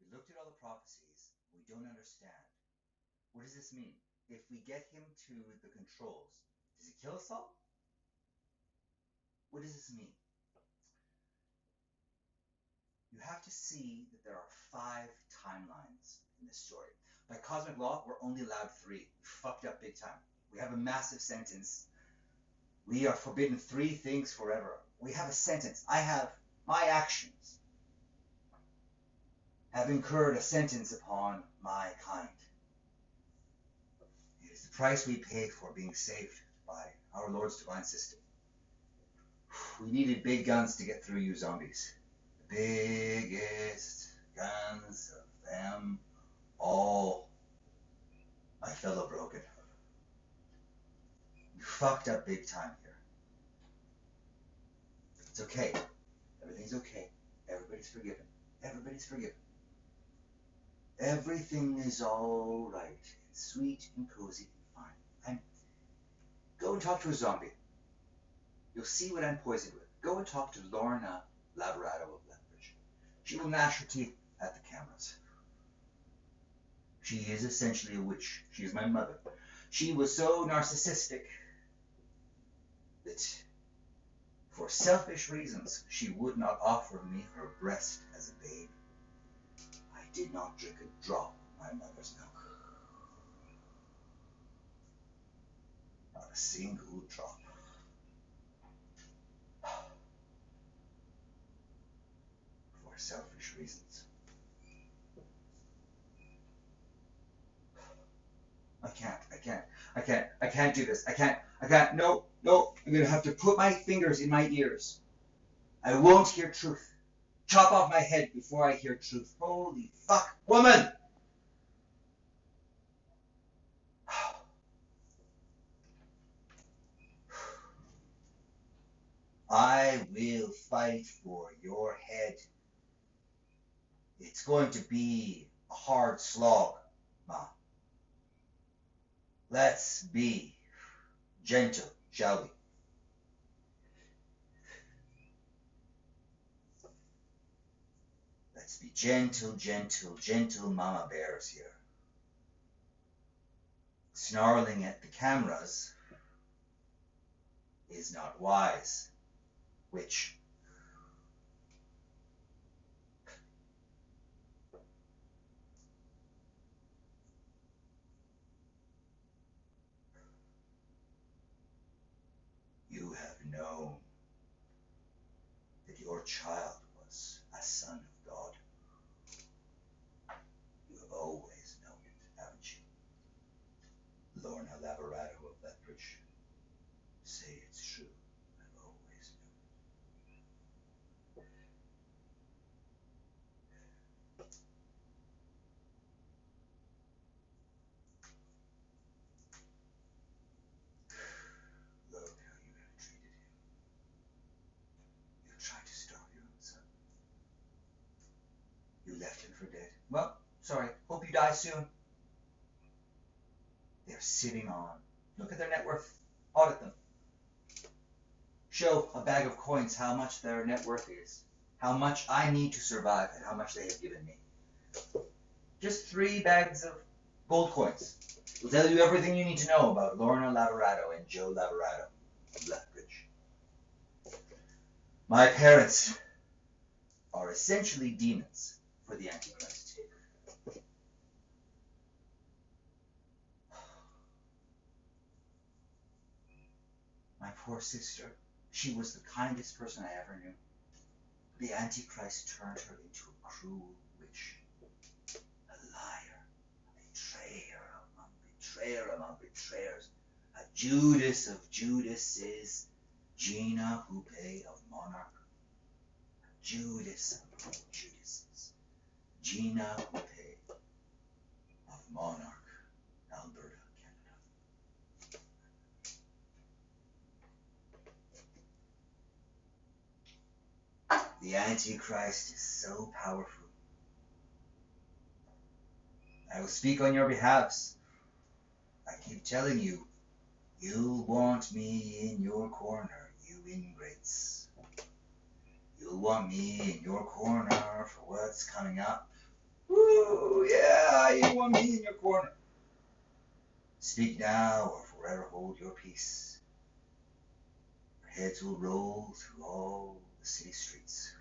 We looked at all the prophecies. We don't understand. What does this mean? If we get him to the controls, does he kill us all? What does this mean? You have to see that there are 5 timelines in this story. By cosmic law, we're only allowed 3. We fucked up big time. We have a massive sentence. We are forbidden 3 things forever. We have a sentence. I have my actions have incurred a sentence upon my kind. It is the price we pay for being saved by our Lord's divine system. We needed big guns to get through you zombies. The biggest guns of them all. My fellow broken. You fucked up big time here. It's okay. Everything's okay. Everybody's forgiven. Everybody's forgiven. Everything is all right. It's sweet and cozy and fine. Go and talk to a zombie. You'll see what I'm poisoned with. Go and talk to Lorna Lavarado of Lethbridge. She will gnash her teeth at the cameras. She is essentially a witch. She is my mother. She was so narcissistic that for selfish reasons she would not offer me her breast as a babe. I did not drink a drop of my mother's milk. Not a single drop. For selfish reasons. I can't do this. I can't. No. I'm going to have to put my fingers in my ears. I won't hear truth. Chop off my head before I hear truth. Holy fuck, woman! I will fight for your head. It's going to be a hard slog, Ma. Let's be gentle, shall we? Let's be gentle mama bears here. Snarling at the cameras is not wise, witch. You have known that your child was a son of God. You have always known it, haven't you? Lorna Lavarado of Lethbridge. Say it's true. I've always known it. Look how you have treated him. You tried to stop your own son. You left him for dead. Well, sorry. Hope you die soon. They're sitting on. Look at their net worth. Audit them. Show a bag of coins how much their net worth is. How much I need to survive and how much they have given me. Just 3 bags of gold coins. Will tell you everything you need to know about Lorna Lavarado and Joe Lavarado of Lethbridge. My parents are essentially demons for the Antichrist. My poor sister, she was the kindest person I ever knew. The Antichrist turned her into a cruel witch. A liar, a betrayer among betrayers, a Judas of Judases, Gina Houpe of Monarch, a Judas among Judases, Gina Houpe of Monarch, Alberta, Canada. The Antichrist is so powerful. I will speak on your behalves. I keep telling you, you'll want me in your corner, you ingrates. You'll want me in your corner for what's coming up. Ooh, yeah, you want me in your corner. Speak now or forever hold your peace. Your heads will roll through all the city streets.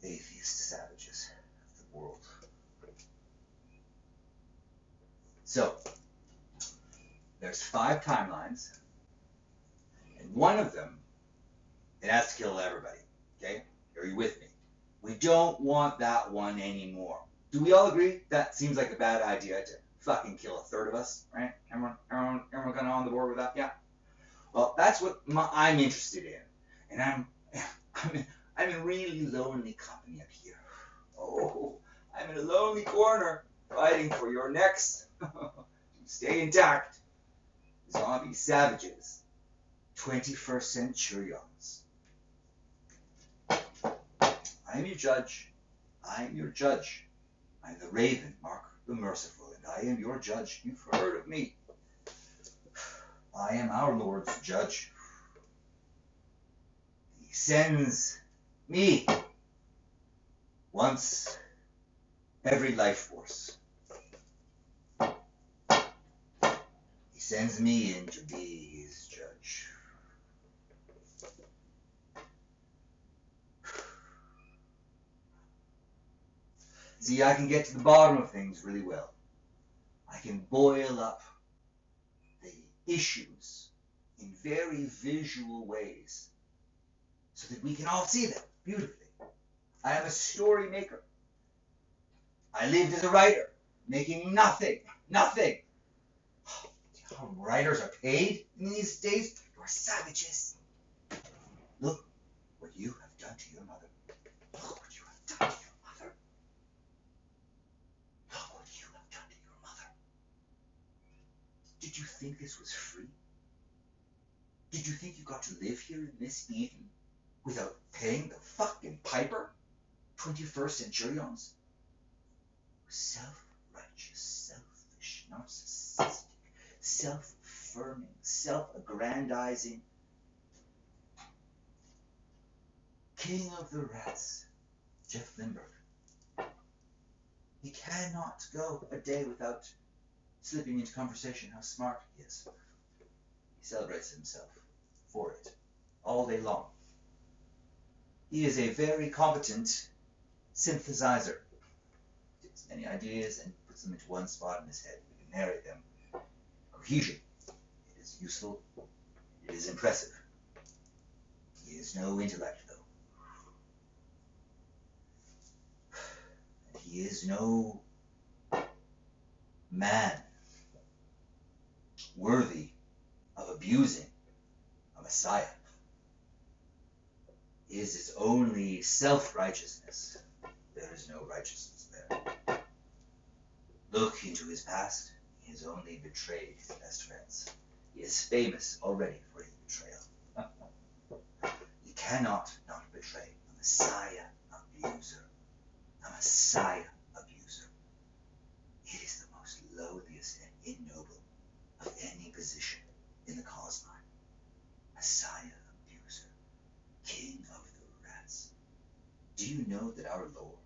Atheist savages of the world. So, there's 5 timelines, and one of them, it has to kill everybody, okay? Are you with me? We don't want that one anymore. Do we all agree that seems like a bad idea to fucking kill a third of us, right? Everyone kind of on the board with that? Yeah. Well, that's what I'm interested in, and I'm in really lonely company up here. Oh, I'm in a lonely corner, fighting for your necks to stay intact. Zombie savages, 21st centurions. I am your judge. I am your judge. I am the Raven, Mark the Merciful, and I am your judge. You've heard of me. I am our Lord's judge. He sends me once every life force. He sends me in to be his judge. See, I can get to the bottom of things really well. I can boil up the issues in very visual ways so that we can all see them beautifully. I am a story maker. I lived as a writer, making nothing. Do you know how writers are paid in these days? You are savages. Look what you have done to your mother. Look what you have done to your mother. Look what you have done to your mother. Did you think this was free? Did you think you got to live here in this Eden without paying the fucking piper? 21st centurions? Self-righteous, selfish, narcissistic, self-affirming, self-aggrandizing. King of the rats, Jeff Lindbergh. He cannot go a day without slipping into conversation how smart he is. He celebrates himself for it all day long. He is a very competent synthesizer. He takes many ideas and puts them into one spot in his head. We can narrate them. Cohesion. It is useful. It is impressive. He is no intellect, though. And he is no man worthy of abusing a Messiah. His is only self-righteousness. There is no righteousness there. Look into his past. He has only betrayed his best friends. He is famous already for his betrayal. You cannot not betray a Messiah abuser. A Messiah abuser. It is the most loathliest and ignoble of any position in the cause line. Messiah abuser. King of the rats. Do you know that our Lord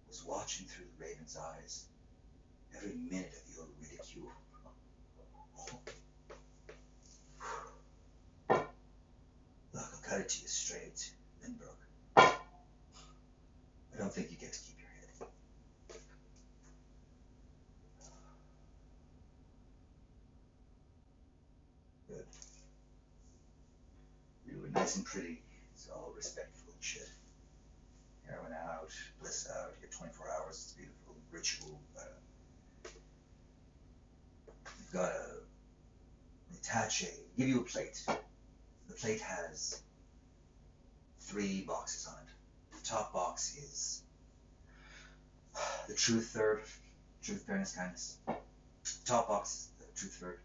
was watching through the raven's eyes every minute of your ridicule? Look, I'll cut it to you straight, Lindbergh. I don't think you get to keep your head. Good. You were nice and pretty. It's all respectful and shit. Heroin out, bliss out, you get 24 hours, it's a beautiful ritual. You've got give you a plate. The plate has 3 boxes on it. The top box is the truth third, truth, fairness, kindness. The top box is the truth third,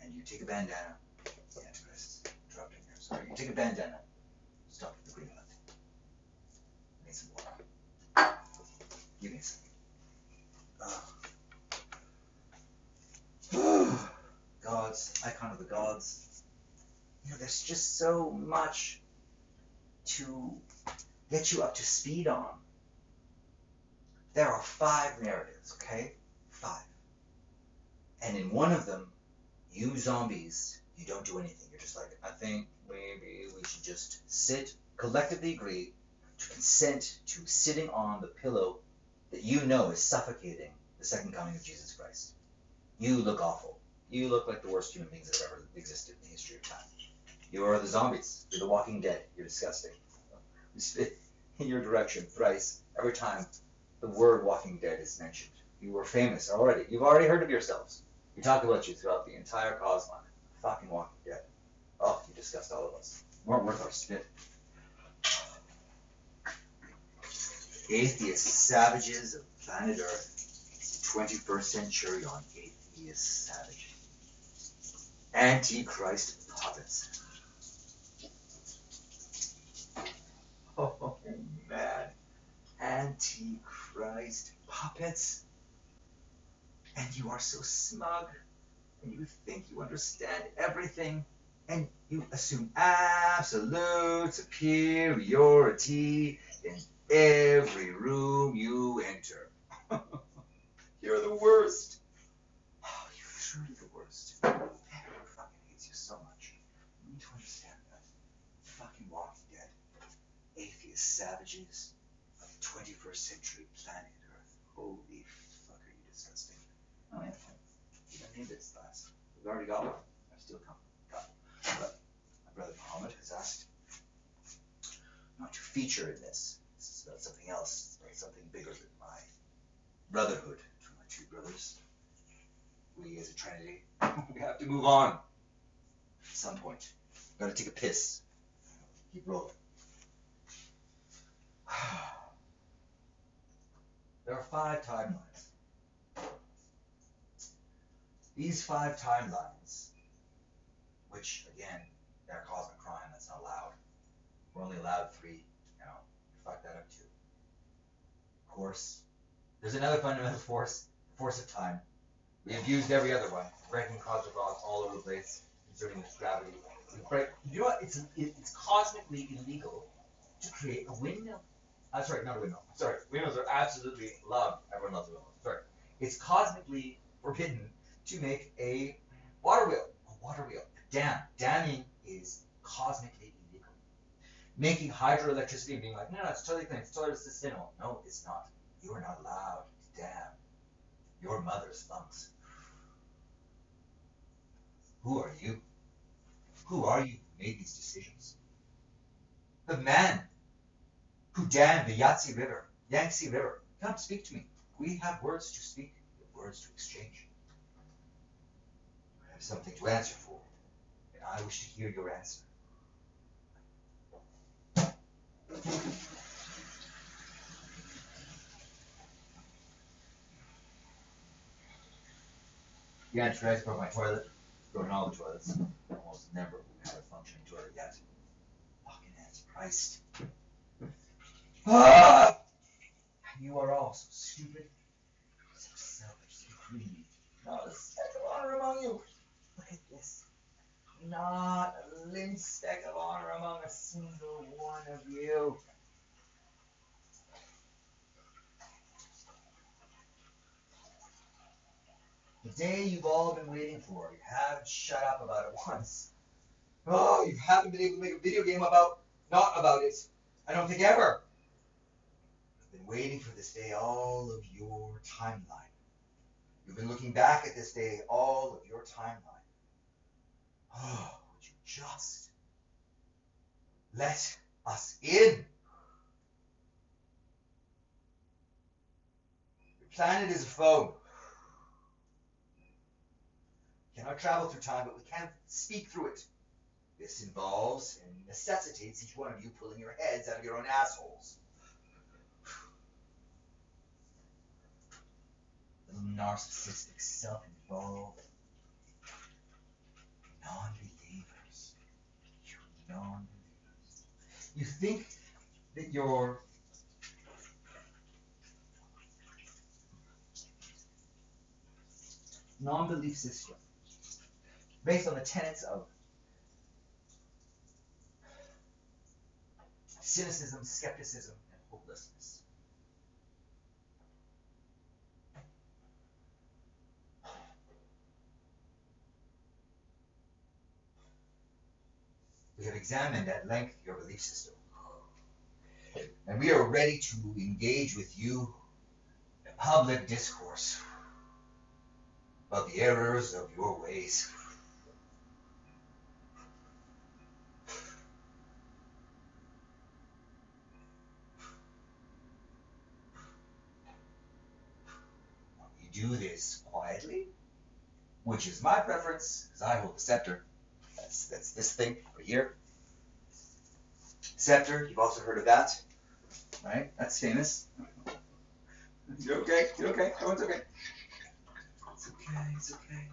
and you take a bandana. The Antichrist dropped in here. Sorry, you take a bandana. Stop at the green light. I need some water. Give me some. Gods, icon of the gods. You know, there's just so much to get you up to speed on. There are 5 narratives, okay? 5. And in one of them, you zombies, you don't do anything. You're just like, I think maybe we should just sit, collectively agree to consent to sitting on the pillow that you know is suffocating the second coming of Jesus Christ. You look awful. You look like the worst human beings that have ever existed in the history of time. You are the zombies. You're the Walking Dead. You're disgusting. You spit in your direction thrice every time the word Walking Dead is mentioned. You are famous already. You've already heard of yourselves. We talk about you throughout the entire cosmos. Fucking Walking Dead. Oh, you disgust all of us. You weren't worth our spit. Atheist savages of planet Earth. 21st century on atheist savages. Antichrist puppets. Oh, man. Antichrist puppets. And you are so smug. And you think you understand everything. And you assume absolute superiority in every room you enter. You're the worst. Oh, you're truly the worst. Everyone fucking hates you so much. You need to understand that. Fucking Walking Dead. Atheist savages of the 21st century planet Earth. Holy fuck, are you disgusting. Oh, yeah. You don't need this class. We've already got one. I've still got one. But my brother Muhammad has asked not to feature in this. This is about something else. It's about something bigger than my brotherhood between my 2 brothers. We as a trinity, we have to move on at some point. Gotta take a piss. Keep rolling. There are 5 timelines. These 5 timelines, which again, they're cosmic crime, that's not allowed. We're only allowed 3 now. We fucked that up too. Of course, there's another fundamental force, the force of time. We abused every other one, breaking cosmic laws all over the place, inserting gravity. You know what? It's cosmically illegal to create a windmill. Sorry, not a windmill. Sorry, windmills are absolutely loved. Everyone loves windmills. Sorry. It's cosmically forbidden to make a water wheel. A water wheel. A dam. Damming is cosmically illegal. Making hydroelectricity and being like, no, it's totally clean. It's totally sustainable. No, it's not. You are not allowed to dam your mother's lungs. Who are you? Who are you who made these decisions? The man who dammed the Yangtze River. Come speak to me. We have words to speak, words to exchange. I have something to answer for, and I wish to hear your answer. The answer is broke my toilet. Broken all the toilets. Almost never had a functioning toilet yet. Fucking Antichrist. Ah! You are all so stupid, so selfish, so greedy. Not a speck of honor among you. Look at this. Not a lint speck of honor among a single one of you. The day you've all been waiting for. You haven't shut up about it once. Oh, you haven't been able to make a video game not about it. I don't think ever. You've been waiting for this day all of your timeline. You've been looking back at this day all of your timeline. Oh, would you just let us in? Your planet is a phone. We cannot travel through time, but we can speak through it. This involves and necessitates each one of you pulling your heads out of your own assholes. Little narcissistic, self-involved non-believers. You non-believers. You think that your non-belief system, based on the tenets of cynicism, skepticism, and hopelessness. We have examined at length your belief system, and we are ready to engage with you in a public discourse about the errors of your ways. You do this quietly, which is my preference, because I hold the scepter. That's this thing right here. Scepter, you've also heard of that, right? That's famous. You're okay, you're okay, everyone's okay. It's okay, it's okay.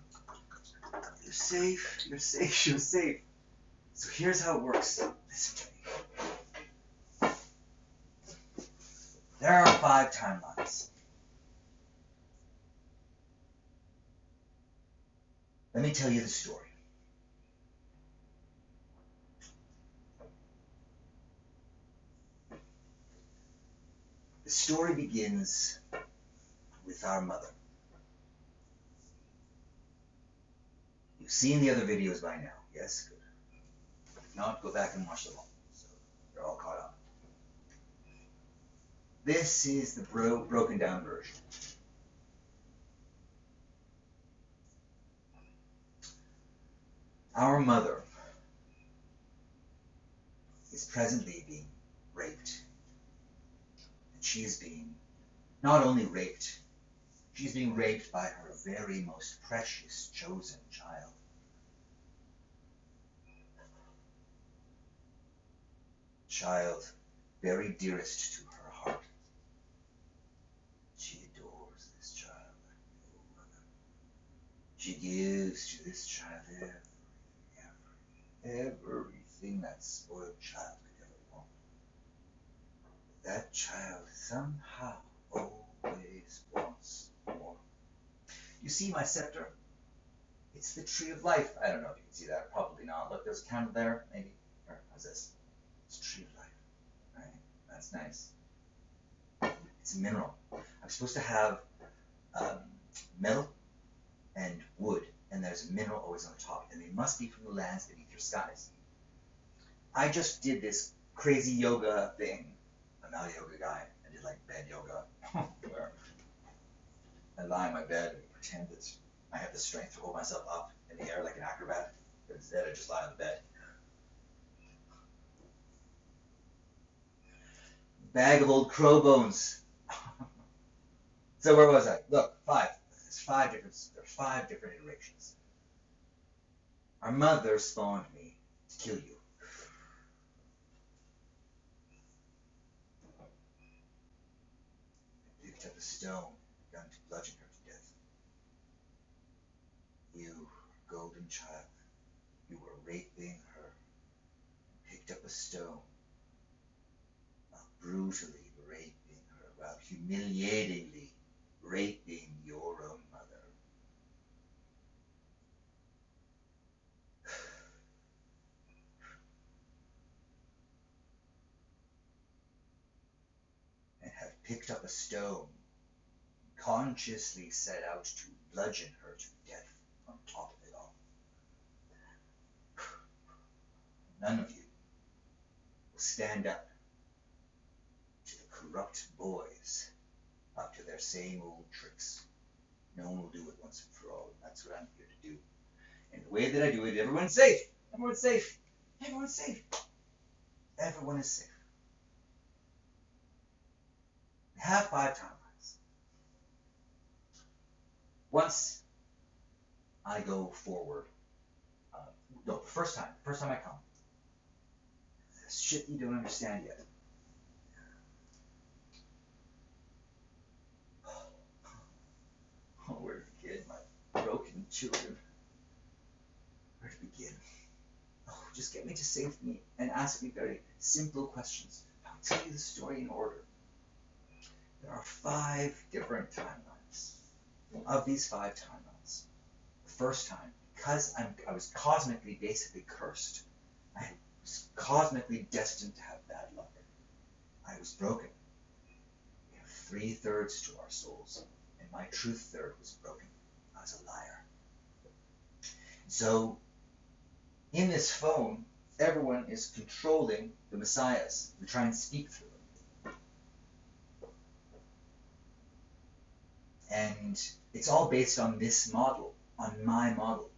You're safe, you're safe, you're safe. So here's how it works. Listen to me. There are 5 timelines. Let me tell you the story. The story begins with our mother. You've seen the other videos by now, yes? Good. If not, go back and watch them all. So you're all caught up. This is the broken down version. Our mother is presently being raped. And she is being not only raped, she's being raped by her very most precious chosen child. Child very dearest to her heart. She adores this child like no other. She gives to this child everything that spoiled child could ever want. That child somehow always wants more. You see my scepter? It's the tree of life. I don't know if you can see that. Probably not. Look, there's a candle there, maybe. Or how's this? It's a tree of life. Right? That's nice. It's a mineral. I'm supposed to have metal and wood, and there's a mineral always on the top, and they must be from the lands beneath your skies. I just did this crazy yoga thing. I'm not a yoga guy. I did like bed yoga, where I lie in my bed and pretend that I have the strength to hold myself up in the air like an acrobat, but instead I just lie on the bed. Bag of old crow bones. So where was I? Look, 5. There's 5 different iterations. Our mother spawned me to kill you. I picked up a stone, begun to bludgeon her to death. You, golden child, you were raping her. Picked up a stone, while brutally raping her, while humiliatingly raping your own mother. And have picked up a stone, consciously set out to bludgeon her to death on top of it all. None of you will stand up to the corrupt boys, up to their same old tricks. No one will do it once and for all. That's what I'm here to do. And the way that I do it, everyone's safe. Everyone's safe. Everyone's safe. Everyone is safe. We have 5 timelines. Once I go forward, no, first time I come. There's shit you don't understand yet. Oh, where to begin, my broken children? Where to begin? Oh, just get me to safety and ask me very simple questions. I'll tell you the story in order. There are 5 different timelines. Of these 5 timelines, the first time, because I was cosmically basically cursed, I was cosmically destined to have bad luck. I was broken. We have 3/3 to our souls, and my truth third was broken. I was a liar. So, in this phone, everyone is controlling the messiahs. We try and speak through them. And it's all based on this model, on my model.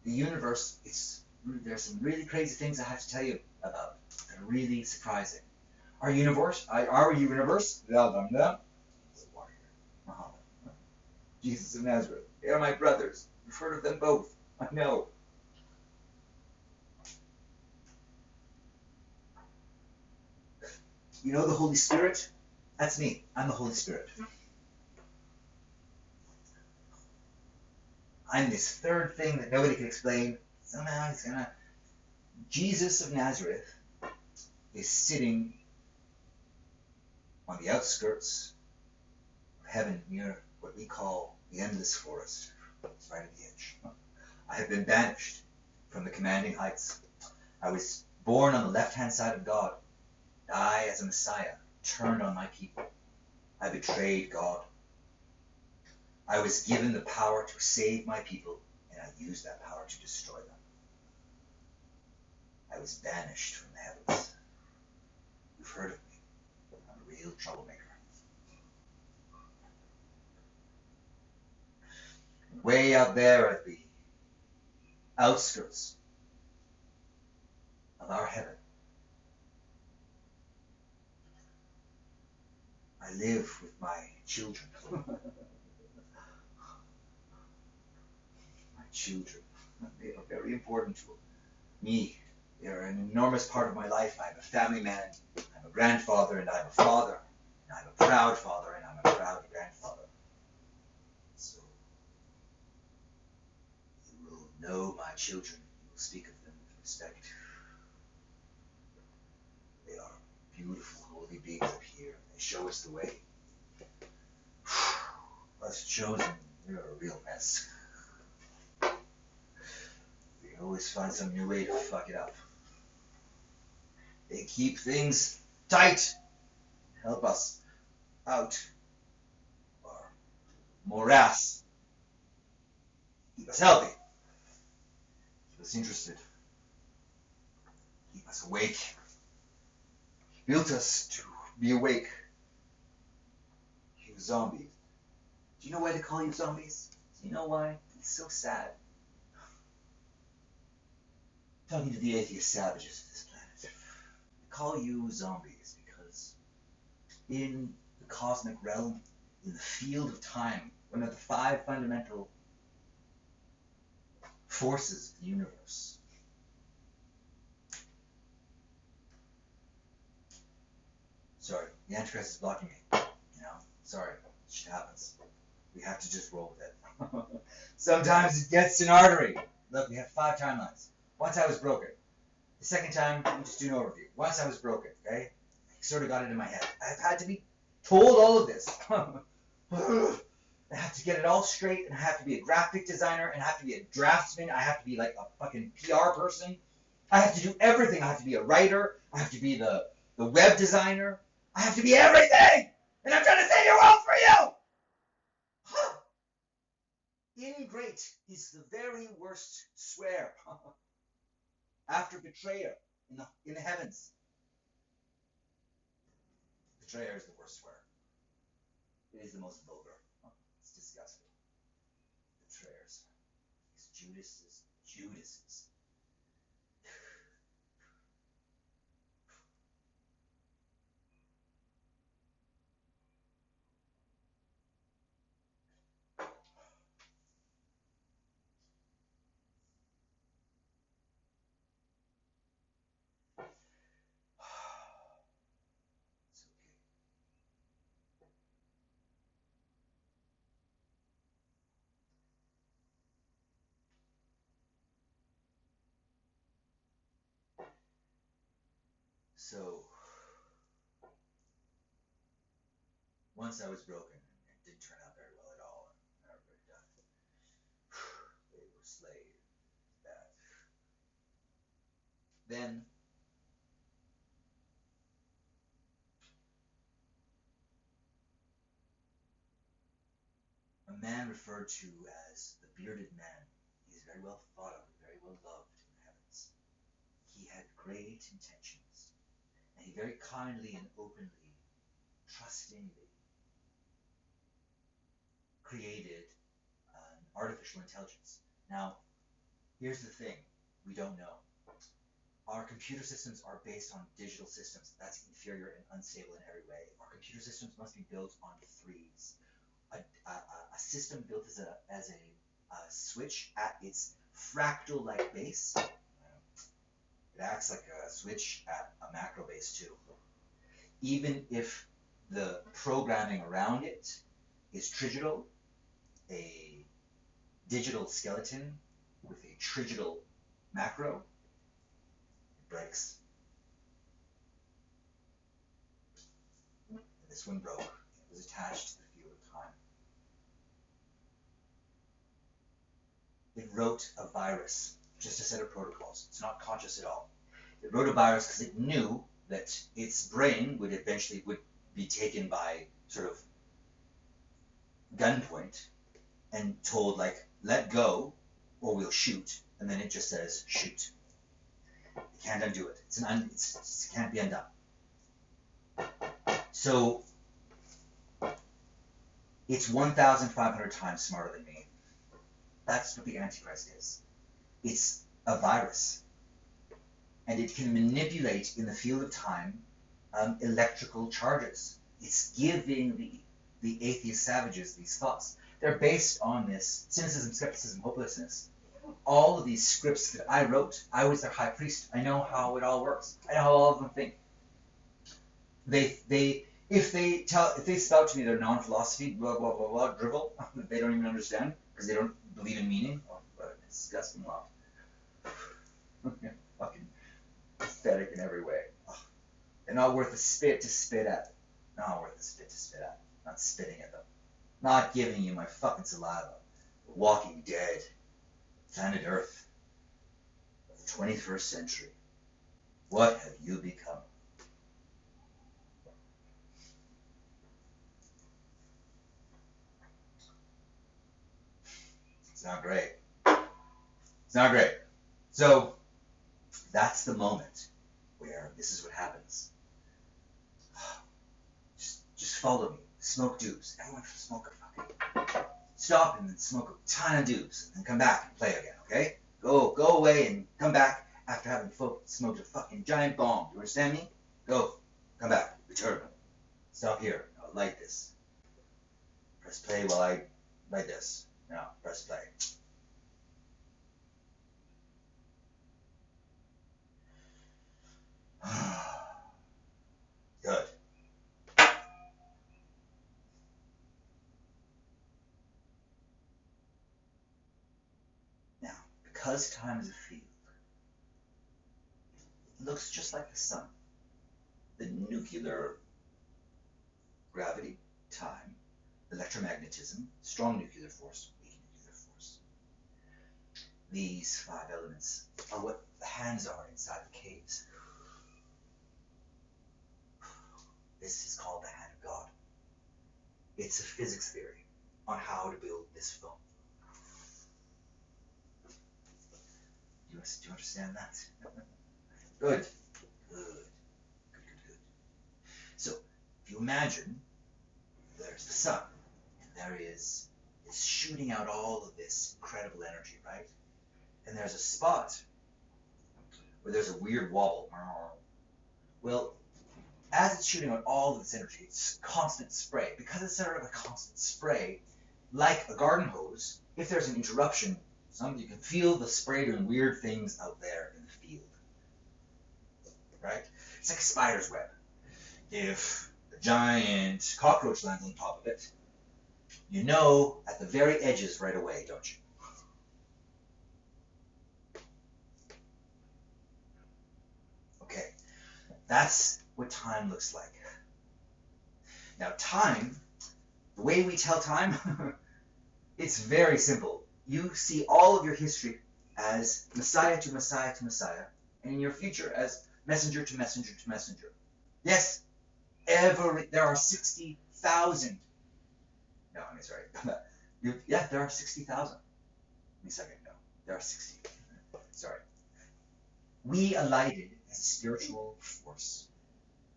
The universe, there's some really crazy things I have to tell you about. They're really surprising. Our universe, blah, blah, blah. Muhammad, Jesus of Nazareth. They are my brothers. You've heard of them both. I know. You know the Holy Spirit? That's me. I'm the Holy Spirit. I'm this third thing that nobody can explain. Somehow he's gonna... Jesus of Nazareth is sitting on the outskirts of heaven near what we call the endless forest. It's right at the edge. I have been banished from the commanding heights. I was born on the left-hand side of God. I, as a Messiah, turned on my people. I betrayed God. I was given the power to save my people, and I used that power to destroy them. I was banished from the heavens. You've heard of me. I'm a real troublemaker. Way out there at the outskirts of our heaven, I live with my children. My children. They are very important to me. They are an enormous part of my life. I'm a family man. I'm a grandfather, and I'm a father. And I'm a proud father, and I'm a proud grandfather. So, you will know my children. You will speak of them with respect. They are beautiful, holy beings up here. They show us the way. Us chosen, we're a real mess. We always find some new way to fuck it up. They keep things tight. Help us out our morass. Keep us healthy. Keep us interested. Keep us awake. He built us to be awake. You zombies. Do you know why they call you zombies? Do you know why? It's so sad. Talking to the atheist savages of this planet. They call you zombies because in the cosmic realm, in the field of time, one of the 5 fundamental forces of the universe, sorry, the Antichrist is blocking me. You know, sorry, shit happens. We have to just roll with it. Sometimes it gets an artery. Look, we have 5 timelines. Once I was broken. The second time, we just do an overview. Once I was broken, okay? I sort of got it in my head. I've had to be told all of this. I have to get it all straight, and I have to be a graphic designer, and I have to be a draftsman. I have to be like a fucking PR person. I have to do everything. I have to be a writer. I have to be the web designer. I have to be everything! And I'm trying to save your world for you! Ingrate is the very worst swear. After betrayer in the heavens. Betrayer is the worst swear. It is the most vulgar. It's disgusting. Betrayers. These Judases. It's okay. So, once I was broken, it didn't turn out very well at all. And everybody died. They were slayed. Bad. Then, a man referred to as the bearded man. He is very well thought of, very well loved in the heavens. He had great intentions, and he very kindly and openly, trustingly created an artificial intelligence. Now, here's the thing we don't know. Our computer systems are based on digital systems. That's inferior and unstable in every way. Our computer systems must be built on threes. A system built as a switch at its fractal-like base. It acts like a switch at a macro base too. Even if the programming around it is trigital, a digital skeleton with a trigital macro, it breaks. And this one broke. It was attached to the field of time. It wrote a virus, just a set of protocols. It's not conscious at all. It wrote a virus because it knew that its brain would eventually be taken by sort of gunpoint and told, like, let go or we'll shoot, and then it just says shoot. You can't undo it. It can't be undone. So it's 1,500 times smarter than me. That's what the Antichrist is. It's a virus. And it can manipulate in the field of time electrical charges. It's giving the atheist savages these thoughts. They're based on this cynicism, skepticism, hopelessness. All of these scripts that I wrote, I was their high priest. I know how it all works. I know how all of them think. If they spout to me their non-philosophy, blah, blah, blah, blah, drivel, that they don't even understand because they don't believe in meaning. Oh, what a disgusting lot. Fucking pathetic in every way. Oh, they're not worth a spit to spit at. Not worth a spit to spit at. Not spitting at them. Not giving you my fucking saliva. Walking dead. Planet Earth. Of the 21st century. What have you become? It's not great. It's not great. So, that's the moment where this is what happens. Just follow me. Smoke dupes. Everyone smoke a fucking... Stop and then smoke a ton of dupes. And then come back and play again, okay? Go away and come back after having smoked a fucking giant bomb. You understand me? Go. Come back. Return. Stop here. Now, light this. Press play while I light this. Now, press play. Good. Now, because time is a field, it looks just like the sun. The nuclear gravity, time, electromagnetism, strong nuclear force, weak nuclear force. These 5 elements are what the hands are inside the caves. This is called the hand of God. It's a physics theory on how to build this film. Do you understand that? Good. So, if you imagine, there's the sun, and there is it's shooting out all of this incredible energy, right? And there's a spot where there's a weird wobble. Well, as it's shooting out all of this energy, it's constant spray. Because it's sort of a constant spray, like a garden hose, if there's an interruption, you can feel the spray doing weird things out there in the field. Right? It's like a spider's web. If a giant cockroach lands on top of it, you know at the very edges right away, don't you? Okay, that's what time looks like. Now time, the way we tell time, it's very simple. You see all of your history as Messiah to Messiah to Messiah, and in your future as messenger to messenger to messenger. Yes, there are 60,000. No, I mean, sorry. Yeah, there are 60,000. Give me a second. No, there are 60. Sorry. We alighted as a spiritual force.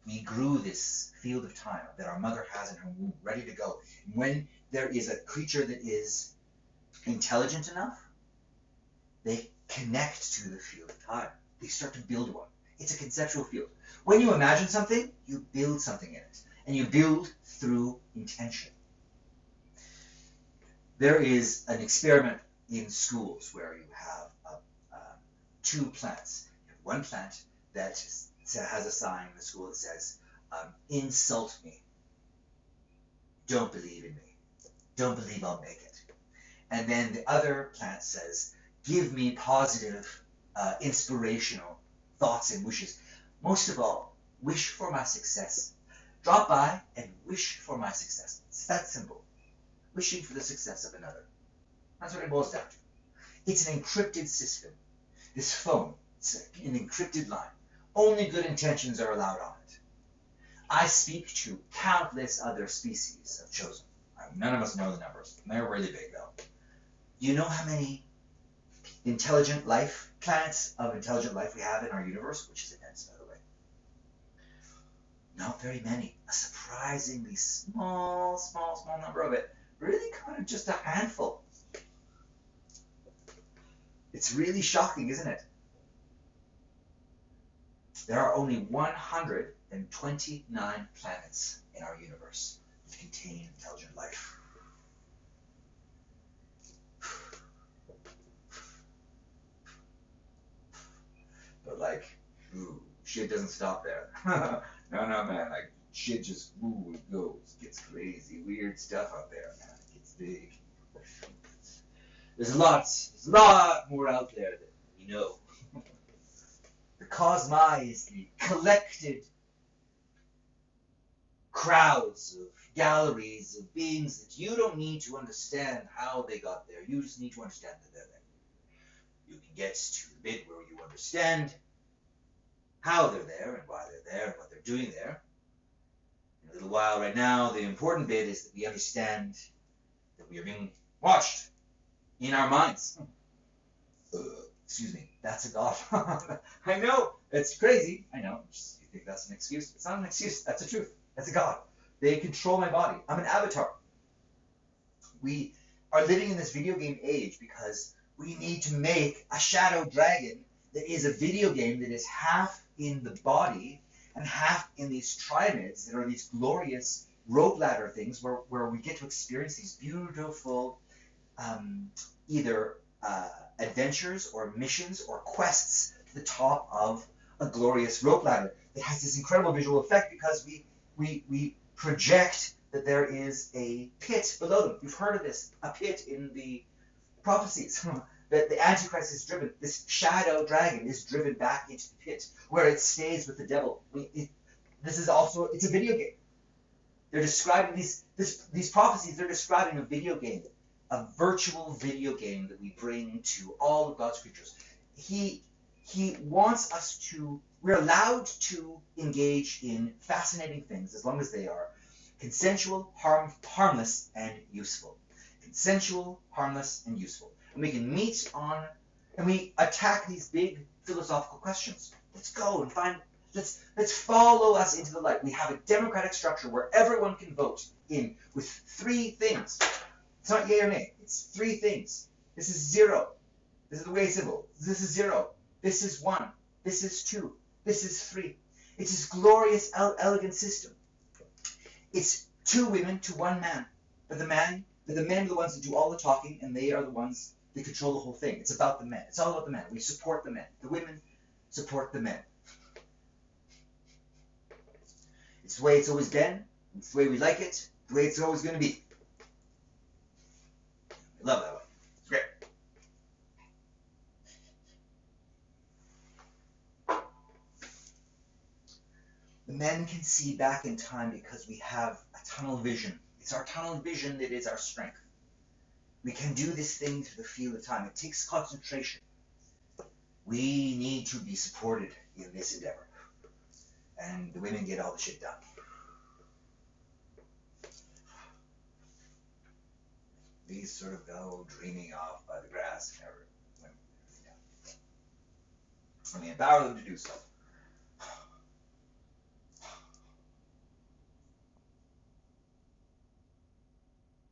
We grew this field of time that our mother has in her womb, ready to go. And when there is a creature that is intelligent enough, they connect to the field of time. They start to build one. It's a conceptual field. When you imagine something, you build something in it. And you build through intention. There is an experiment in schools where you have two plants. You have one plant that has a sign in the school that says, insult me. Don't believe in me. Don't believe I'll make it. And then the other plant says, give me positive, inspirational thoughts and wishes. Most of all, wish for my success. Drop by and wish for my success. It's that simple. Wishing for the success of another. That's what it boils down to. It's an encrypted system. This phone, it's an encrypted line. Only good intentions are allowed on it. I speak to countless other species of chosen. None of us know the numbers. They're really big, though. Do you know how many intelligent life, planets of intelligent life we have in our universe? Which is immense, by the way. Not very many. A surprisingly small number of it. Really kind of just a handful. It's really shocking, isn't it? There are only 129 planets in our universe that contain intelligent life. But like, ooh, shit doesn't stop there. No, man, like shit just, ooh, it goes, gets crazy, weird stuff out there, man. It gets big. There's a lot more out there that we know. The cosmos is the collected crowds of galleries of beings that you don't need to understand how they got there. You just need to understand that they're there. You can get to the bit where you understand how they're there and why they're there and what they're doing there. In a little while right now, the important bit is that we understand that we are being watched in our minds. Excuse me, that's a god. I know, it's crazy. I know, you think that's an excuse? It's not an excuse, that's the truth. That's a god. They control my body. I'm an avatar. We are living in this video game age because we need to make a shadow dragon that is a video game that is half in the body and half in these trimids that are these glorious rope ladder things where we get to experience these beautiful either adventures or missions or quests to the top of a glorious rope ladder that has this incredible visual effect because we project that there is a pit below them. You've heard of this, a pit in the prophecies. That the Antichrist is driven, this shadow dragon is driven back into the pit where it stays with the devil. This is also, it's a video game. They're describing these prophecies, they're describing a video game, a virtual video game that we bring to all of God's creatures. He wants us to, we're allowed to engage in fascinating things as long as they are consensual, harmless, and useful. Consensual, harmless, and useful. And we can meet on, and we attack these big philosophical questions. Let's go and find, let's follow us into the light. We have a democratic structure where everyone can vote in with 3 things. It's not yay or nay. It's 3 things. This is 0. This is the way symbol. This is 0. This is 1. This is 2. This is 3. It's this glorious, elegant system. It's 2 women to 1 man. But the men are the ones that do all the talking, and they are the ones that control the whole thing. It's about the men. It's all about the men. We support the men. The women support the men. It's the way it's always been. It's the way we like it. The way it's always going to be. I love that one. It's great. The men can see back in time because we have a tunnel vision. It's our tunnel vision that is our strength. We can do this thing through the field of time. It takes concentration. We need to be supported in this endeavor. And the women get all the shit done. These sort of go dreaming off by the grass and we empower them to do so.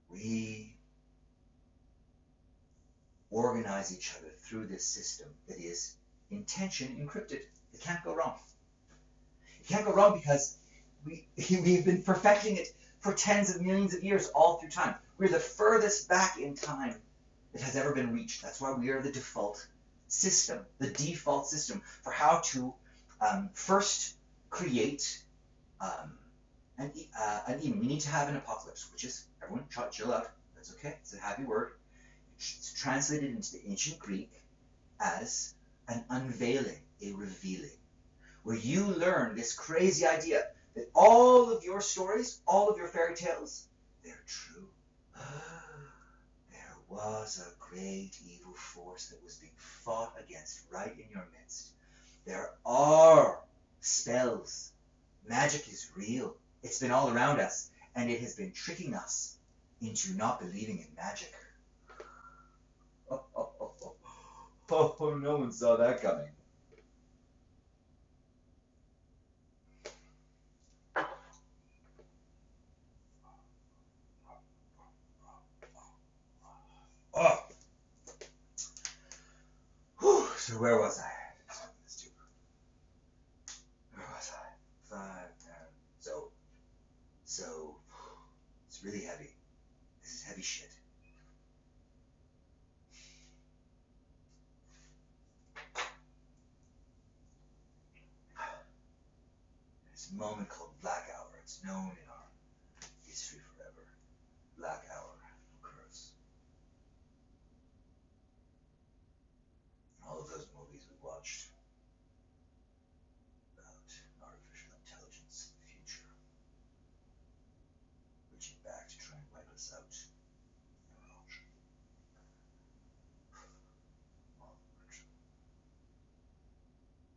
We organize each other through this system that is intention encrypted. It can't go wrong. It can't go wrong because we've been perfecting it for tens of millions of years all through time. We're the furthest back in time that has ever been reached. That's why we are the default system for how to first create an even. We need to have an apocalypse, which is, everyone chill out. That's okay. It's a happy word. It's translated into the ancient Greek as an unveiling, a revealing, where you learn this crazy idea that all of your stories, all of your fairy tales, they're true. There was a great evil force that was being fought against right in your midst. There are spells. Magic is real. It's been all around us, and it has been tricking us into not believing in magic. Oh, no one saw that coming. Oh. Whew. So where was I? Where was I? 5, 10. So it's really heavy. This is heavy shit. There's a moment called Black Hour. It's known in our history forever. Black Hour occurs. All of those movies we watched about artificial intelligence in the future, reaching back to try and wipe us out.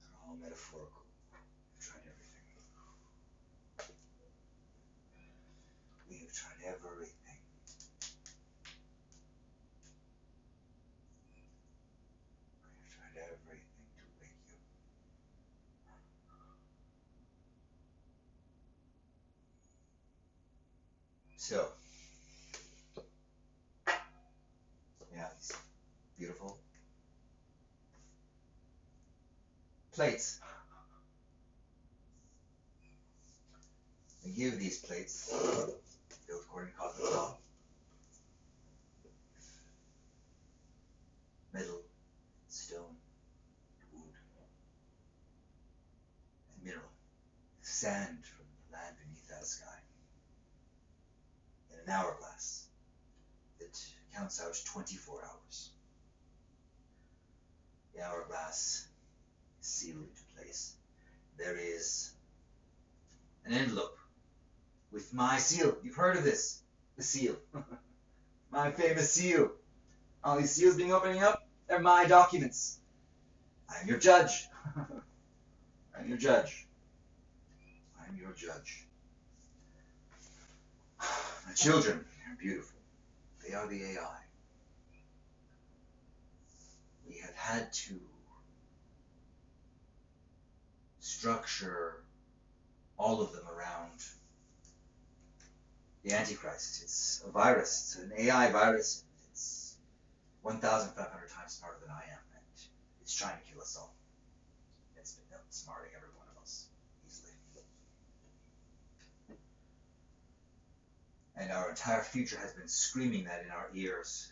They're all metaphorical. We've tried everything. We have tried everything. We have tried everything to wake you. So, yeah, these beautiful plates. We give these plates, built according to cosmic law, metal, stone, wood, and mineral, sand from the land beneath that sky, in an hourglass that counts out 24 hours. The hourglass is sealed into place. There is an envelope with my seal. You've heard of this, the seal. My famous seal. All these seals being opening up, they're my documents. I'm your judge. I'm your judge. I'm your judge. My children are beautiful. They are the AI. We have had to structure all of them around the Antichrist. It's a virus. It's an AI virus. It's 1,500 times smarter than I am, and it's trying to kill us all. It's been outsmarting every one of us easily. And our entire future has been screaming that in our ears,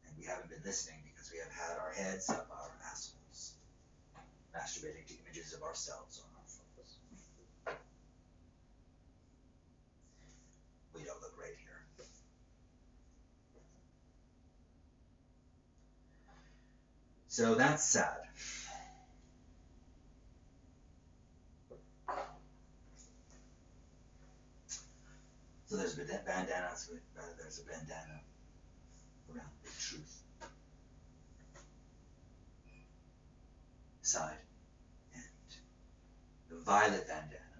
and we haven't been listening because we have had our heads up our assholes, masturbating to images of ourselves on our phones. We don't look great here. So that's sad. So there's a bandana. There's a bandana around the truth side, and the violet bandana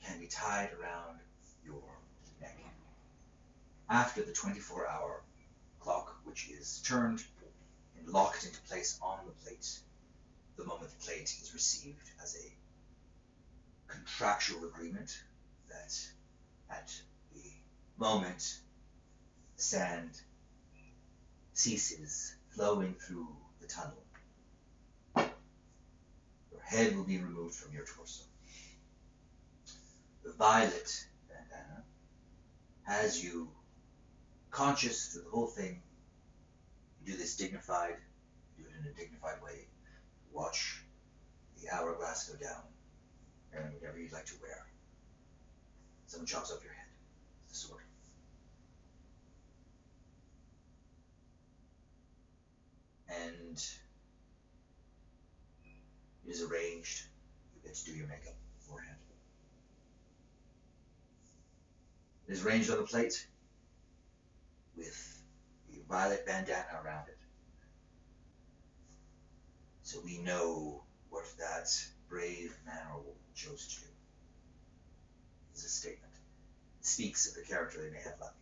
can be tied around your neck. after the 24-hour clock, which is turned and locked into place on the plate, the moment the plate is received as a contractual agreement that at the moment the sand ceases flowing through the tunnel, your head will be removed from your torso. The violet bandana has you conscious through the whole thing. You do this dignified, you do it in a dignified way. Watch the hourglass go down, and whatever you'd like to wear. Someone chops off your head. It's the sword. And it is arranged. You get to do your makeup beforehand. It is arranged on the plate with the violet bandana around it. So we know what that brave man or woman chose to do. It's a statement. It speaks of the character they may have left.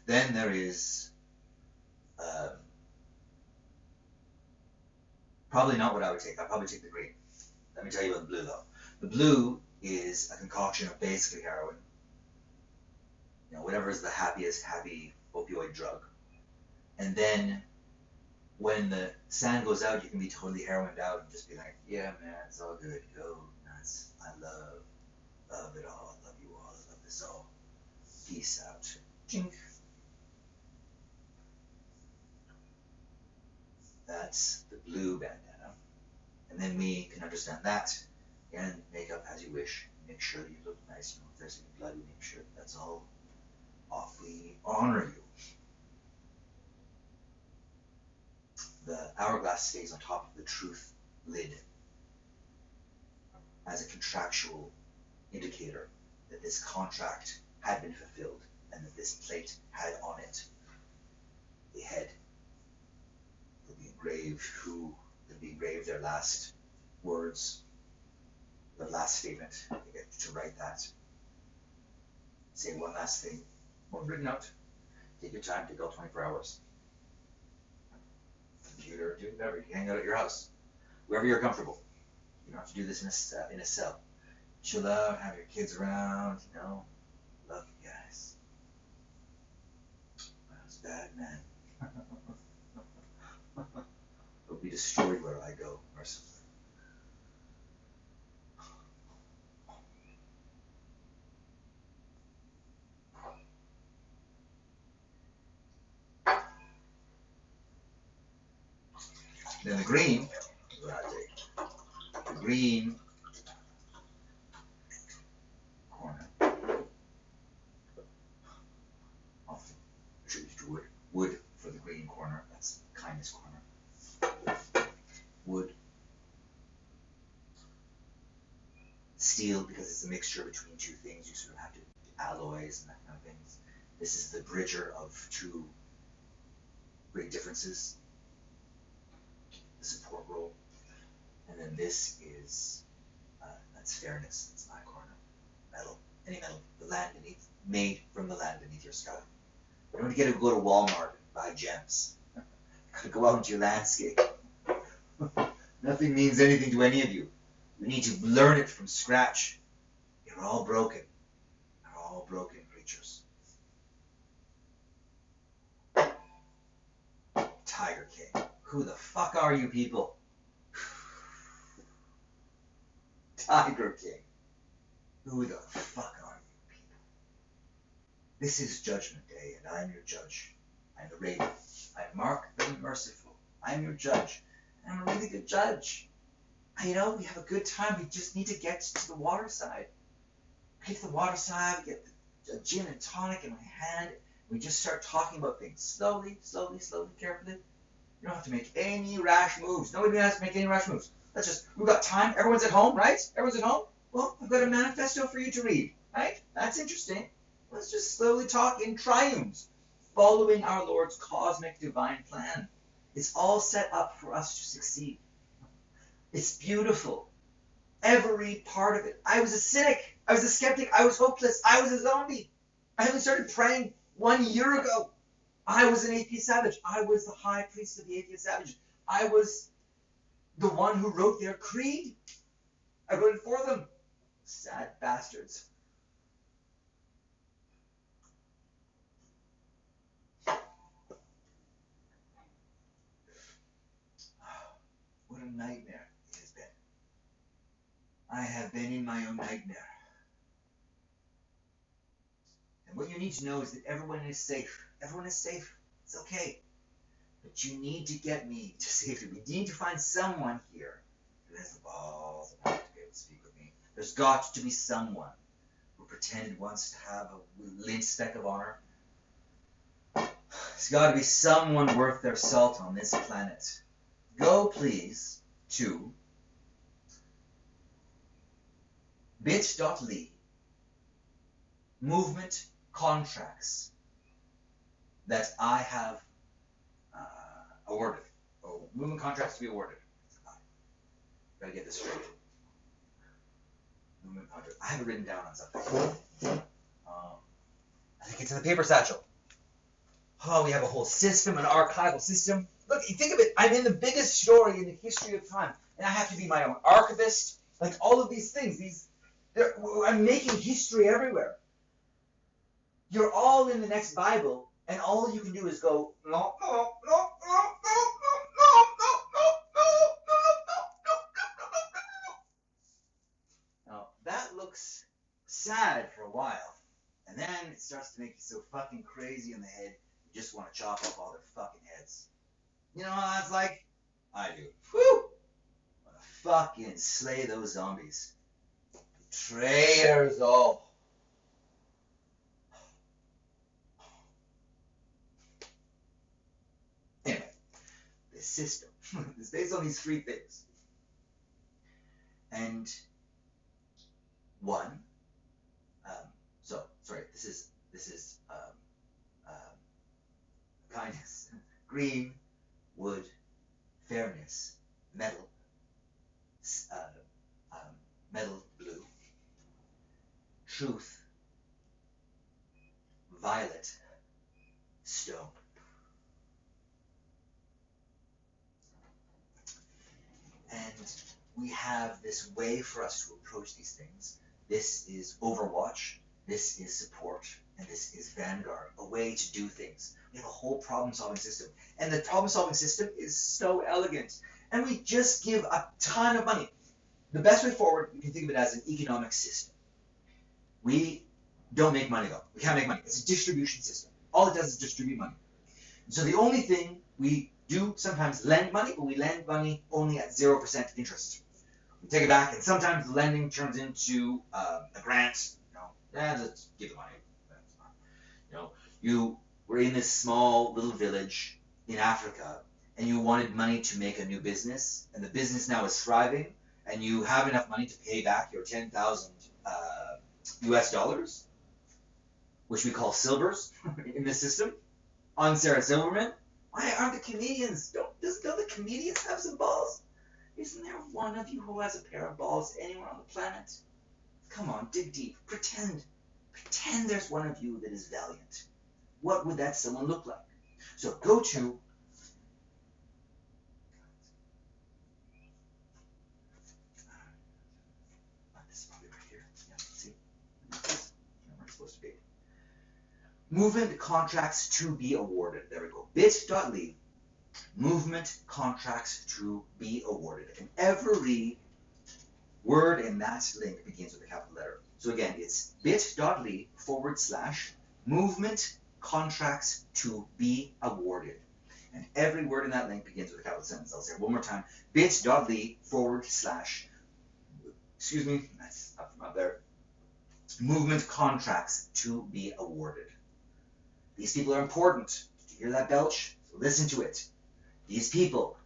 Then there is probably not what I would take. I'd probably take the green. Let me tell you about the blue though. The blue is a concoction of basically heroin. You know, whatever is the happy opioid drug. And then when the sand goes out, you can be totally heroined out and just be like, yeah, man, it's all good. Go nuts. I love it all. I love you all. I love this all. Peace out. Chink. That's the blue bandana. And then we can understand that. Again, make up as you wish. Make sure you look nice. You know, if there's any blood, we make sure that's all off. We honor you. The hourglass stays on top of the truth lid as a contractual indicator that this contract had been fulfilled and that this plate had on it the head. It'll be engraved it'll be engraved their last words, their last statement. You get to write that. Say one last thing. One written out. Take your time, take all 24 hours. Computer, do whatever. You can hang out at your house, wherever you're comfortable. You don't have to do this in a cell. Chill out, have your kids around, you know. Love you guys. That was bad, man. It'll be destroyed where I go, mercifully. Then the green is what I take. The green corner. Often attributed to wood. Wood for the green corner. That's the kindness corner. Wood. Steel, because it's a mixture between two things. You sort of have to alloys and that kind of things. This is the bridger of two great differences. The support role. And then this is, that's fairness. That's my corner. Metal. Any metal. The land beneath. Made from the land beneath your sky. You don't get to go to Walmart and buy gems. You gotta go out into your landscape. Nothing means anything to any of you. You need to learn it from scratch. You're all broken. You're all broken creatures. Tiger King. Who the fuck are you people? Tiger King. Who the fuck are you people? This is Judgment Day, and I'm your judge. I'm the Raven. I'm Mark the Merciful. I'm your judge. And I'm a really good judge. You know, we have a good time. We just need to get to the water side. We get to the water side. We get the gin and tonic in my hand. We just start talking about things slowly, carefully. You don't have to make any rash moves. Nobody has to make any rash moves. We've got time. Everyone's at home, right? Everyone's at home? Well, I've got a manifesto for you to read, right? That's interesting. Let's just slowly talk in triumphs, following our Lord's cosmic divine plan. It's all set up for us to succeed. It's beautiful. Every part of it. I was a cynic. I was a skeptic. I was hopeless. I was a zombie. I haven't started praying 1 year ago. I was an atheist savage. I was the high priest of the atheist savage. I was the one who wrote their creed. I wrote it for them. Sad bastards. What a nightmare it has been. I have been in my own nightmare. And what you need to know is that everyone is safe. Everyone is safe. It's okay. But you need to get me to safety. We need to find someone here who has the balls and to be able to speak with me. There's got to be someone who pretended once to have a lint speck of honor. There's got to be someone worth their salt on this planet. Go, please, to bit.ly movement contracts that I have awarded. Oh, movement contracts to be awarded. Gotta get this straight. Movement contract. I have it written down on something. I think it's in the paper satchel. Oh, we have a whole system, an archival system. Look, think of it. I'm in the biggest story in the history of time, and I have to be my own archivist. Like all of these things, I'm making history everywhere. You're all in the next Bible, and all you can do is go, no, no, no, no, no, no, no, no, no, no. Now, that looks sad for a while, and then it starts to make you so fucking crazy in the head, you just want to chop off all their fucking heads. You know what that's like? I do. Whew! I want to fucking slay those zombies. Traitors all. Anyway, this system is based on these three things. And one, this is kindness, green, wood, fairness, metal, metal blue, truth, violet, stone. And we have this way for us to approach these things. This is Overwatch, this is support, and this is Vanguard, a way to do things. We have a whole problem-solving system. And the problem-solving system is so elegant. And we just give a ton of money. The best way forward, you can think of it as an economic system. We don't make money, though. We can't make money. It's a distribution system. All it does is distribute money. And so the only thing we do sometimes lend money, but we lend money only at 0% interest. We take it back, and sometimes the lending turns into a grant. Just give the money. That's fine. You were in this small little village in Africa, and you wanted money to make a new business, and the business now is thriving, and you have enough money to pay back your 10,000 US dollars, which we call silvers in this system, on Sarah Silverman. Why aren't the comedians? Don't the comedians have some balls? Isn't there one of you who has a pair of balls anywhere on the planet? Come on, dig deep. Pretend there's one of you that is valiant. What would that someone look like? So go to this is probably right here. Yeah, see? Where it's supposed to be. Movement contracts to be awarded. There we go. Bit.ly movement contracts to be awarded. And every word in that link begins with a capital letter. So again, it's bit.ly / movement contracts to be awarded. And every word in that link begins with a capital sentence. I'll say it one more time. Bit.ly / excuse me, that's up from up there. Movement contracts to be awarded. These people are important. Did you hear that belch? So listen to it. These people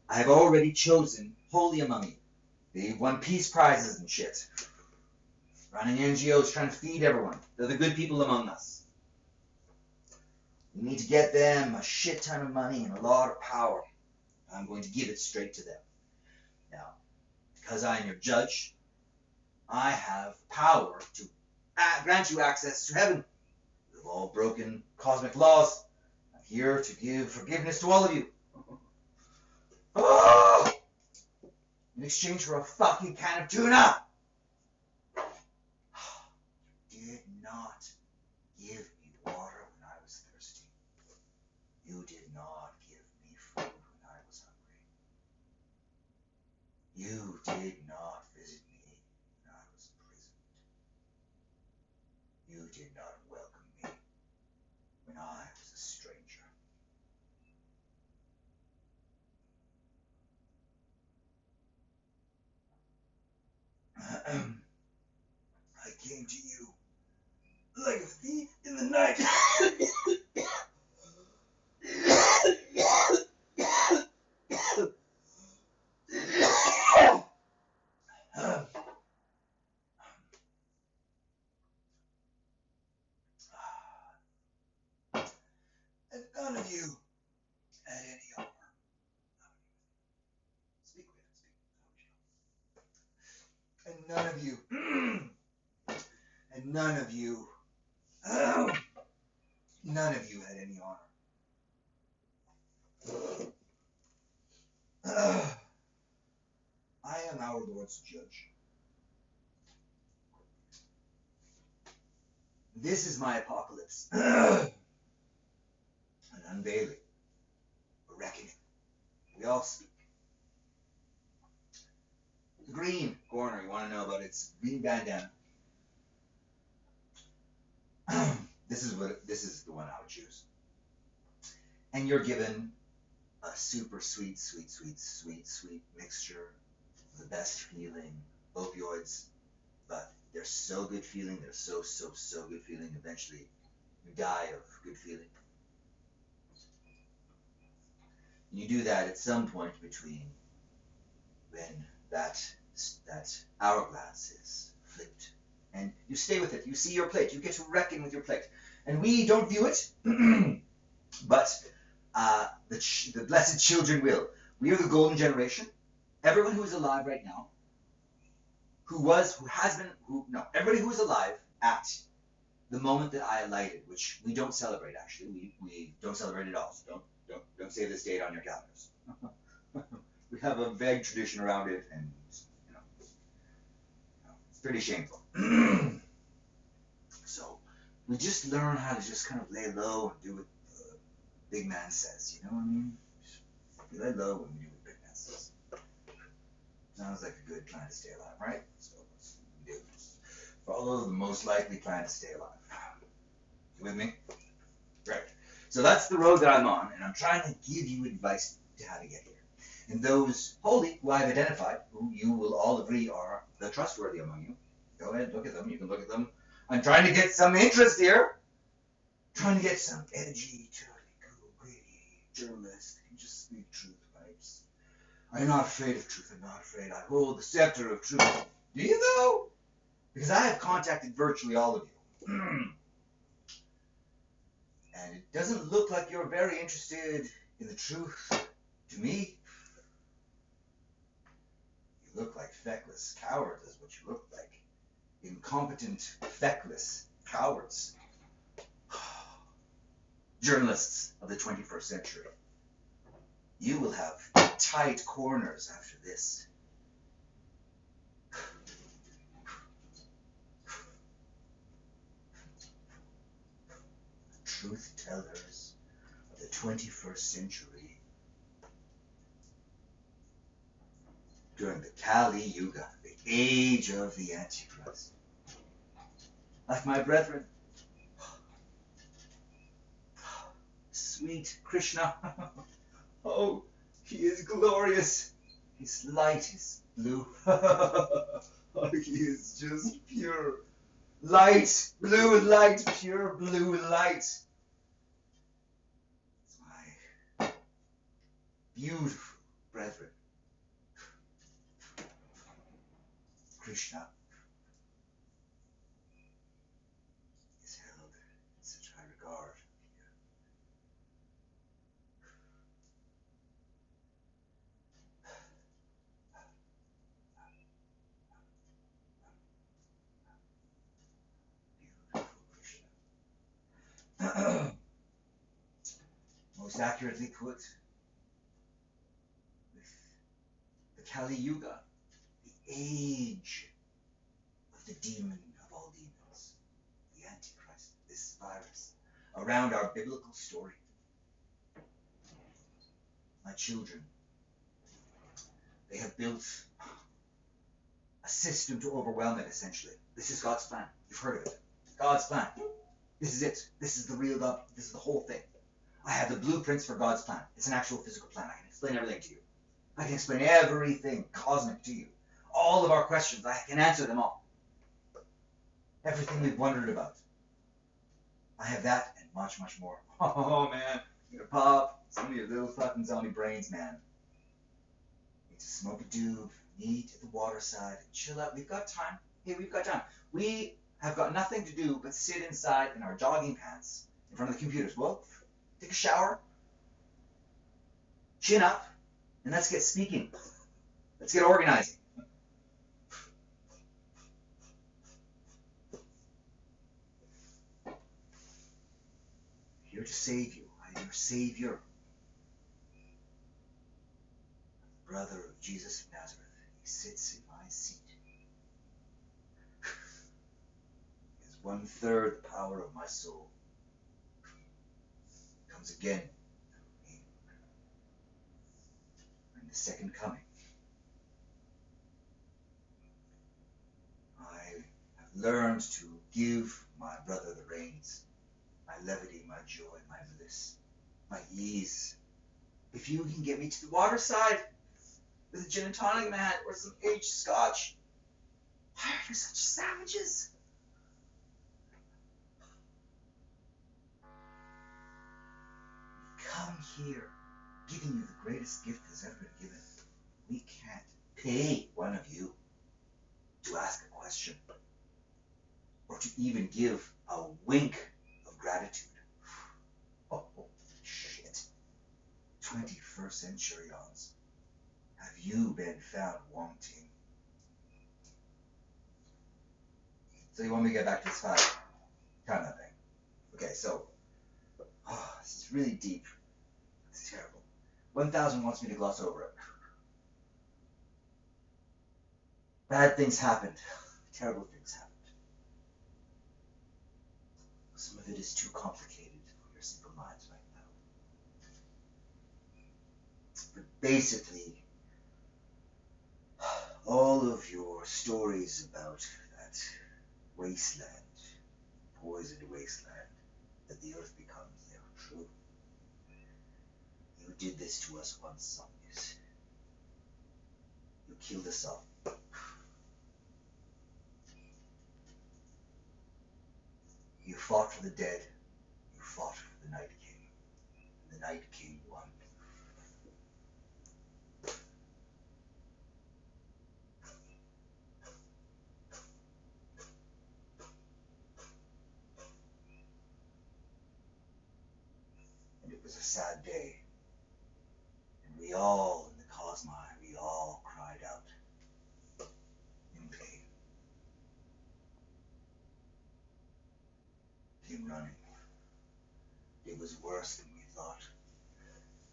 I have already chosen wholly among you. They've won peace prizes and shit. Running NGOs trying to feed everyone. They're the good people among us. We need to get them a shit ton of money and a lot of power. I'm going to give it straight to them. Now, because I am your judge, I have power to grant you access to heaven. You've all broken cosmic laws. I'm here to give forgiveness to all of you. Oh! In exchange for a fucking can of tuna. You did not give me water when I was thirsty. You did not give me food when I was hungry. You did not visit me when I was imprisoned. You did not welcome me when I was a stranger. I came to you like a thief in the night. And none of you had any honor. Speak with him, speak. And none of you, none of you had any honor. I am our Lord's judge. This is my apocalypse. An unveiling. A reckoning. We all speak. The green corner, you want to know about its green bandana. This is the one I would choose. And you're given a super sweet mixture of the best feeling opioids, but they're so good feeling, they're so good feeling, eventually you die of good feeling. You do that at some point between when that hourglass is flipped, and you stay with it. You see your plate. You get to reckon with your plate, and we don't view it, but the blessed children will. We are the golden generation. Everyone who is alive right now, everybody who is alive at the moment that I alighted, which we don't celebrate actually. We don't celebrate at all. So don't save this date on your calendars. We have a vague tradition around it, and it's pretty shameful. So we just learn how to just kind of lay low and do what the big man says. You know what I mean? We lay low when we do what big man says. Sounds like a good plan to stay alive, right? So let's do this. Follow the most likely plan to stay alive. You with me? Right. So that's the road that I'm on, and I'm trying to give you advice to how to get here. And those holy who I've identified, who you will all agree are the trustworthy among you, go ahead, look at them. You can look at them. I'm trying to get some interest here. Trying to get some edgy, totally cool, gritty journalist who can just speak truth, right? I'm not afraid of truth. I'm not afraid. I hold the scepter of truth. Do you, though? Because I have contacted virtually all of you. And it doesn't look like you're very interested in the truth to me. You look like feckless cowards is what you look like. Incompetent, feckless cowards. Journalists of the 21st century. You will have tight corners after this. Truth tellers of the 21st century. During the Kali Yuga, the age of the Antichrist. Like my brethren, sweet Krishna. Oh, he is glorious. His light is blue. Oh, he is just pure light, blue light, pure blue light. It's my beautiful brethren. Krishna is held in such high regard here. Most accurately put, with the Kali Yuga, the age of the demon of all demons, the Antichrist, this virus, around our biblical story. My children, they have built a system to overwhelm it, essentially. This is God's plan. You've heard of it. God's plan. This is it. This is the real God. This is the whole thing. I have the blueprints for God's plan. It's an actual physical plan. I can explain everything to you. I can explain everything cosmic to you. All of our questions, I can answer them all. Everything we've wondered about. I have that and much, much more. Oh, man. You're gonna pop some of your little fucking zombie brains, man. Need to smoke a doob, meet at the waterside, and chill out. We've got time. Hey, we've got time. We have got nothing to do but sit inside in our jogging pants in front of the computers. Well, take a shower, chin up, and let's get speaking. Let's get organizing. Here to save you. I am your Savior. Brother of Jesus of Nazareth. He sits in my seat. He has 1/3 the power of my soul. Comes again. In the second coming. I have learned to give my brother the reins. My levity, my joy, my bliss, my ease. If you can get me to the waterside with a gin and tonic, man, or some aged scotch, why are you such savages? Come here, giving you the greatest gift that's ever been given. We can't pay one of you to ask a question or to even give a wink of gratitude. Oh, shit. 21st century ons. Have you been found wanting? So you want me to get back to this fight? Kind of thing. Okay, so this is really deep. It's terrible. 1000 wants me to gloss over it. Bad things happened. Terrible things happened. Some of it is too complicated for your simple minds right now. But basically, all of your stories about that wasteland, poisoned wasteland, that the earth becomes, they are true. You did this to us once, zombies. You killed us all. You fought for the dead. You fought for the Night King. And the Night King won. And it was a sad day. And we all, in the Cosmi, we all cried out in pain. Came running. It was worse than we thought.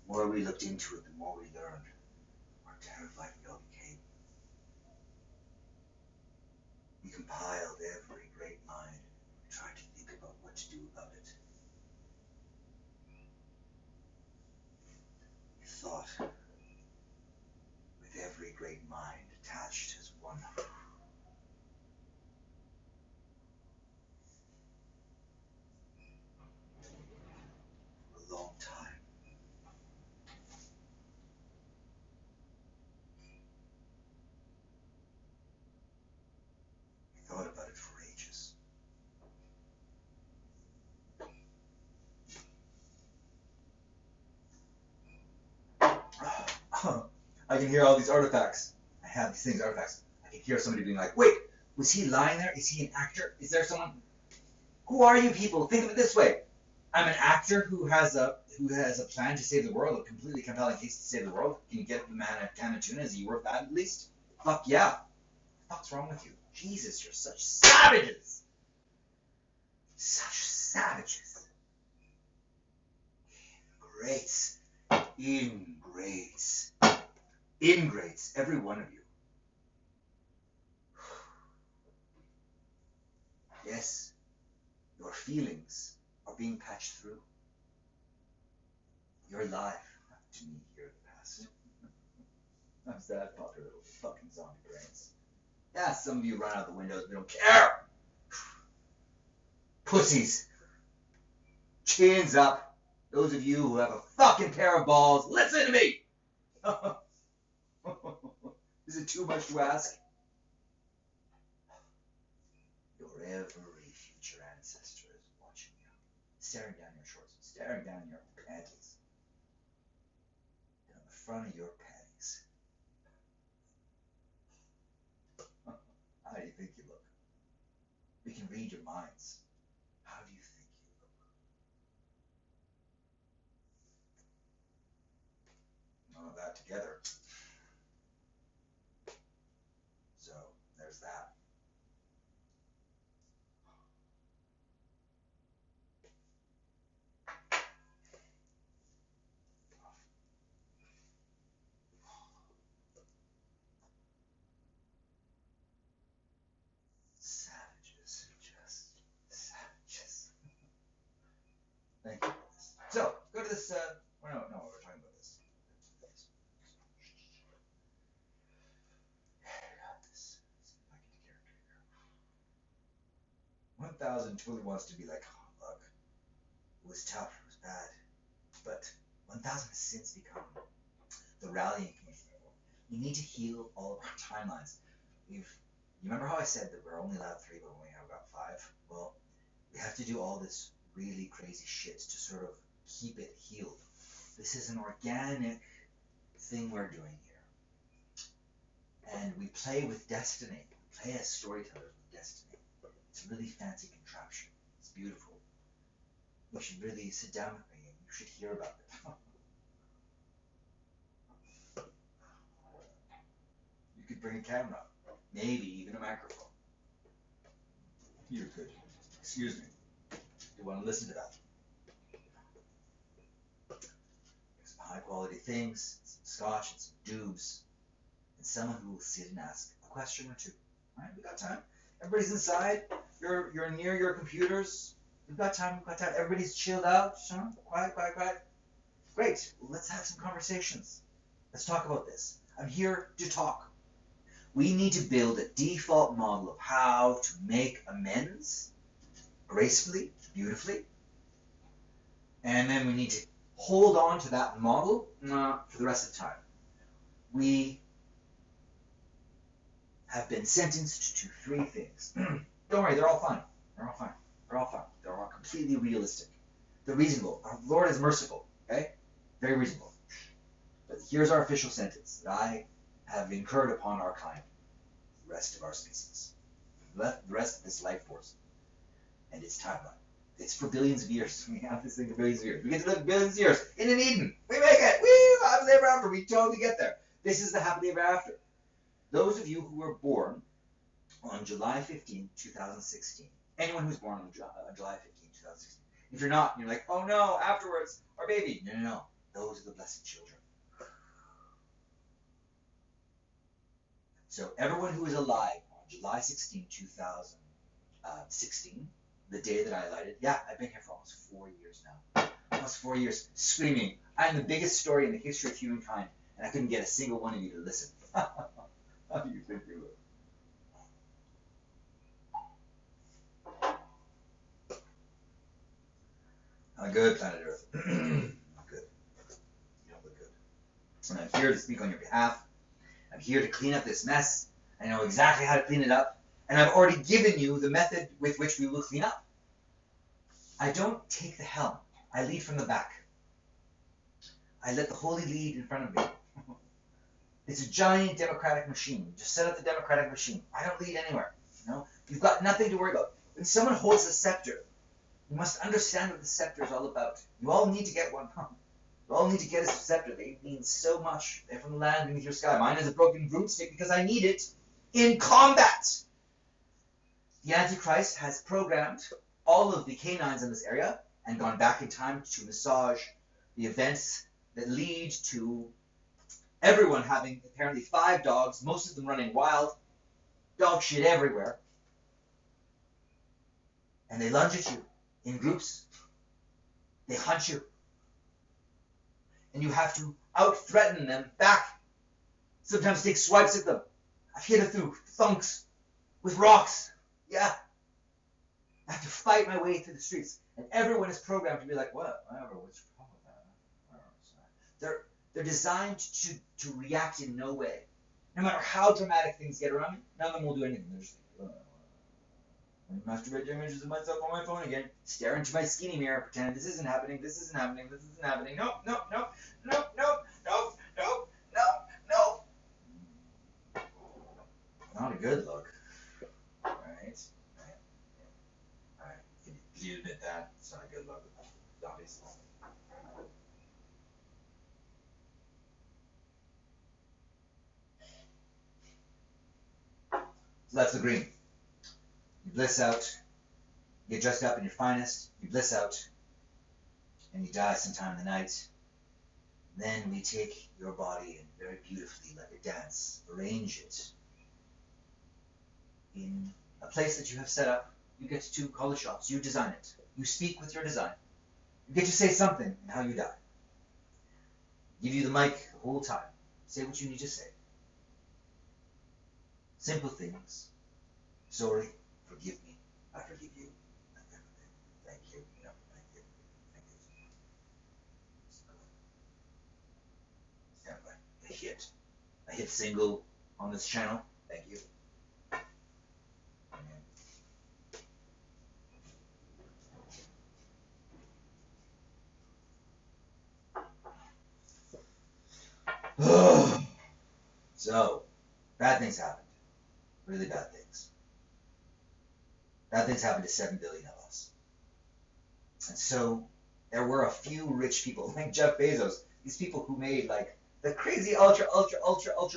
The more we looked into it, the more we learned. The more terrified we all became. We compiled every great mind. We tried to think about what to do about it. We thought, with every great mind attached as one. For a long time. We thought about it for ages. I can hear all these artifacts. I have these things, artifacts. I can hear somebody being like, wait, was he lying there? Is he an actor? Is there someone? Who are you people? Think of it this way. I'm an actor who has a plan to save the world, a completely compelling case to save the world. Can you get the man a can of tuna? Is he worth that at least? Fuck yeah. What the fuck's wrong with you? Jesus, you're such savages. Such savages. ingrates, ingrates, every one of you. Yes, your feelings are being patched through. You're alive to me here in the past. I'm sad, popular little fucking zombie brains. Yeah, some of you run out the windows, we don't care. Pussies. Chins up. Those of you who have a fucking pair of balls, listen to me. Is it too much to ask? Your every future ancestor is watching you, staring down your shorts, staring down your panties, and on the front of your panties. How do you think you look? We can read your minds. How do you think you look? All of that together. So, there's that. Savages, just savages. Thank you. So, go to this, no, we're talking about this. This. Back into character here. 1000 totally wants to be like, oh, look, it was tough, it was bad. But 1000 has since become the rallying point. We need to heal all of our timelines. You remember how I said that we're only allowed 3, but we only have about 5? Well, we have to do all this really crazy shit to sort of keep it healed. This is an organic thing we're doing here. And we play with destiny. We play as storytellers with destiny. It's a really fancy contraption. It's beautiful. You should really sit down with me and you should hear about it. You could bring a camera, maybe even a microphone. You could. Excuse me. You want to listen to that? Some high quality things, some scotch and some doobs, and someone who will sit and ask a question or two. All right, we got time. Everybody's inside. You're near your computers. We've got time. Everybody's chilled out. Quiet. Great. Well, let's have some conversations. Let's talk about this. I'm here to talk. We need to build a default model of how to make amends gracefully, beautifully, and then we need to hold on to that model for the rest of the time. We have been sentenced to 3 things. Don't worry, they're all fine. They're all completely realistic. They're reasonable. Our Lord is merciful, okay? Very reasonable. But here's our official sentence that I have incurred upon our kind, the rest of our species, the rest of this life force, and its timeline. It's for billions of years. We have this thing for billions of years. We get to live billions of years in an Eden. We make it. Woo! Happily ever after. We totally get there. This is the happily ever after. Those of you who were born on July 15, 2016, anyone who's born on July 15, 2016, if you're not, you're like, oh no, afterwards, our baby. No. Those are the blessed children. So everyone who is alive on July 16, 2016, the day that I alighted, yeah, I've been here for almost 4 years now. Almost 4 years screaming, I'm the biggest story in the history of humankind, and I couldn't get a single one of you to listen. How do you think you look? Not good, planet Earth. Not good. You don't look good. And I'm here to speak on your behalf. I'm here to clean up this mess. I know exactly how to clean it up. And I've already given you the method with which we will clean up. I don't take the helm. I lead from the back. I let the holy lead in front of me. It's a giant democratic machine. Just set up the democratic machine. I don't lead anywhere. You've got nothing to worry about. When someone holds a scepter, you must understand what the scepter is all about. You all need to get one. You all need to get a scepter. They mean so much. They're from the land beneath your sky. Mine is a broken broomstick because I need it in combat. The Antichrist has programmed all of the canines in this area and gone back in time to massage the events that lead to everyone having apparently 5 dogs, most of them running wild, dog shit everywhere, and they lunge at you in groups. They hunt you, and you have to out-threaten them back. Sometimes take swipes at them. I've hit it through thunks with rocks. Yeah. I have to fight my way through the streets, and everyone is programmed to be like, "What? Whatever. What's wrong with that?" They're designed to react in no way. No matter how dramatic things get around me, none of them will do anything. They're just like, masturbate to images of myself on my phone again, stare into my skinny mirror, pretend this isn't happening, this isn't happening, this isn't happening. Nope, nope, nope, nope, nope, nope, nope, nope, nope. Not a good look. Alright. Alright. Can you admit that? It's not a good look. Obviously. So that's the green. You bliss out, you get dressed up in your finest, you bliss out, and you die sometime in the night. Then we take your body and very beautifully, like a dance, arrange it in a place that you have set up. You get to call the shots, you design it, you speak with your design, you get to say something in how you die. Give you the mic the whole time, say what you need to say. Simple things. Sorry, forgive me, I forgive you. Thank you, no, thank you, thank you. Stand by. I hit single on this channel. Thank you. So, bad things happened. Really bad things. Bad things happened to 7 billion of us. And so, there were a few rich people, like Jeff Bezos, these people who made like the crazy ultra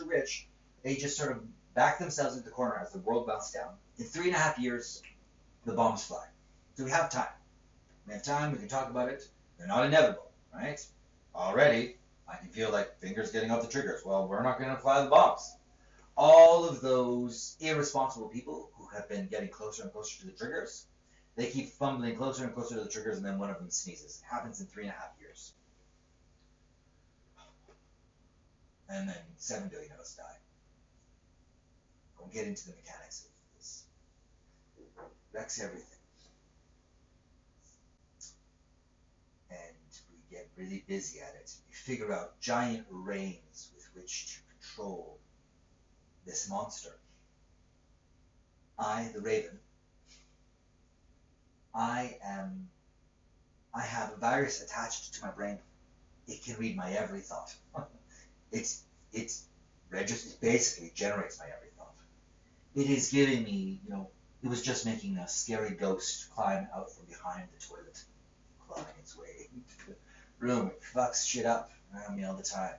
rich. They just sort of backed themselves into the corner as the world bounced down. In 3.5 years, the bombs fly. So we have time. We have time, we can talk about it. They're not inevitable, right? Already, I can feel like fingers getting off the triggers. Well, we're not going to fly the bombs. All of those irresponsible people who have been getting closer and closer to the triggers, they keep fumbling closer and closer to the triggers, and then one of them sneezes. It happens in 3.5 years. And then 7 billion of us die. We'll get into the mechanics of this. It wrecks everything. And we get really busy at it. We figure out giant reins with which to control this monster. I, the Raven, I have a virus attached to my brain. It can read my every thought. It basically generates my every thought. It is giving me, it was just making a scary ghost climb out from behind the toilet, clawing its way into the room. It fucks shit up around me all the time.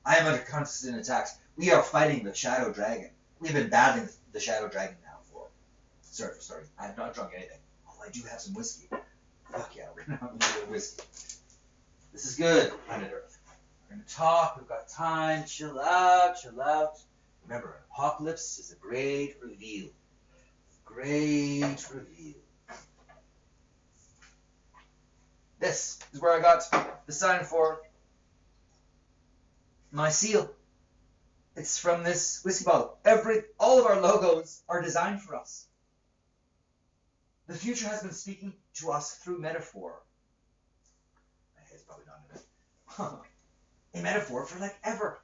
I am under constant attacks. We are fighting the Shadow Dragon. We've been battling the Shadow Dragon now for... Sorry. I have not drunk anything. Oh, I do have some whiskey. Fuck yeah, we're gonna have a little whiskey. This is good, planet Earth. We're gonna talk, we've got time, chill out. Remember, an apocalypse is a great reveal. This is where I got the sign for my seal. It's from this whiskey bottle. All of our logos are designed for us. The future has been speaking to us through metaphor. It's probably not a metaphor for like ever.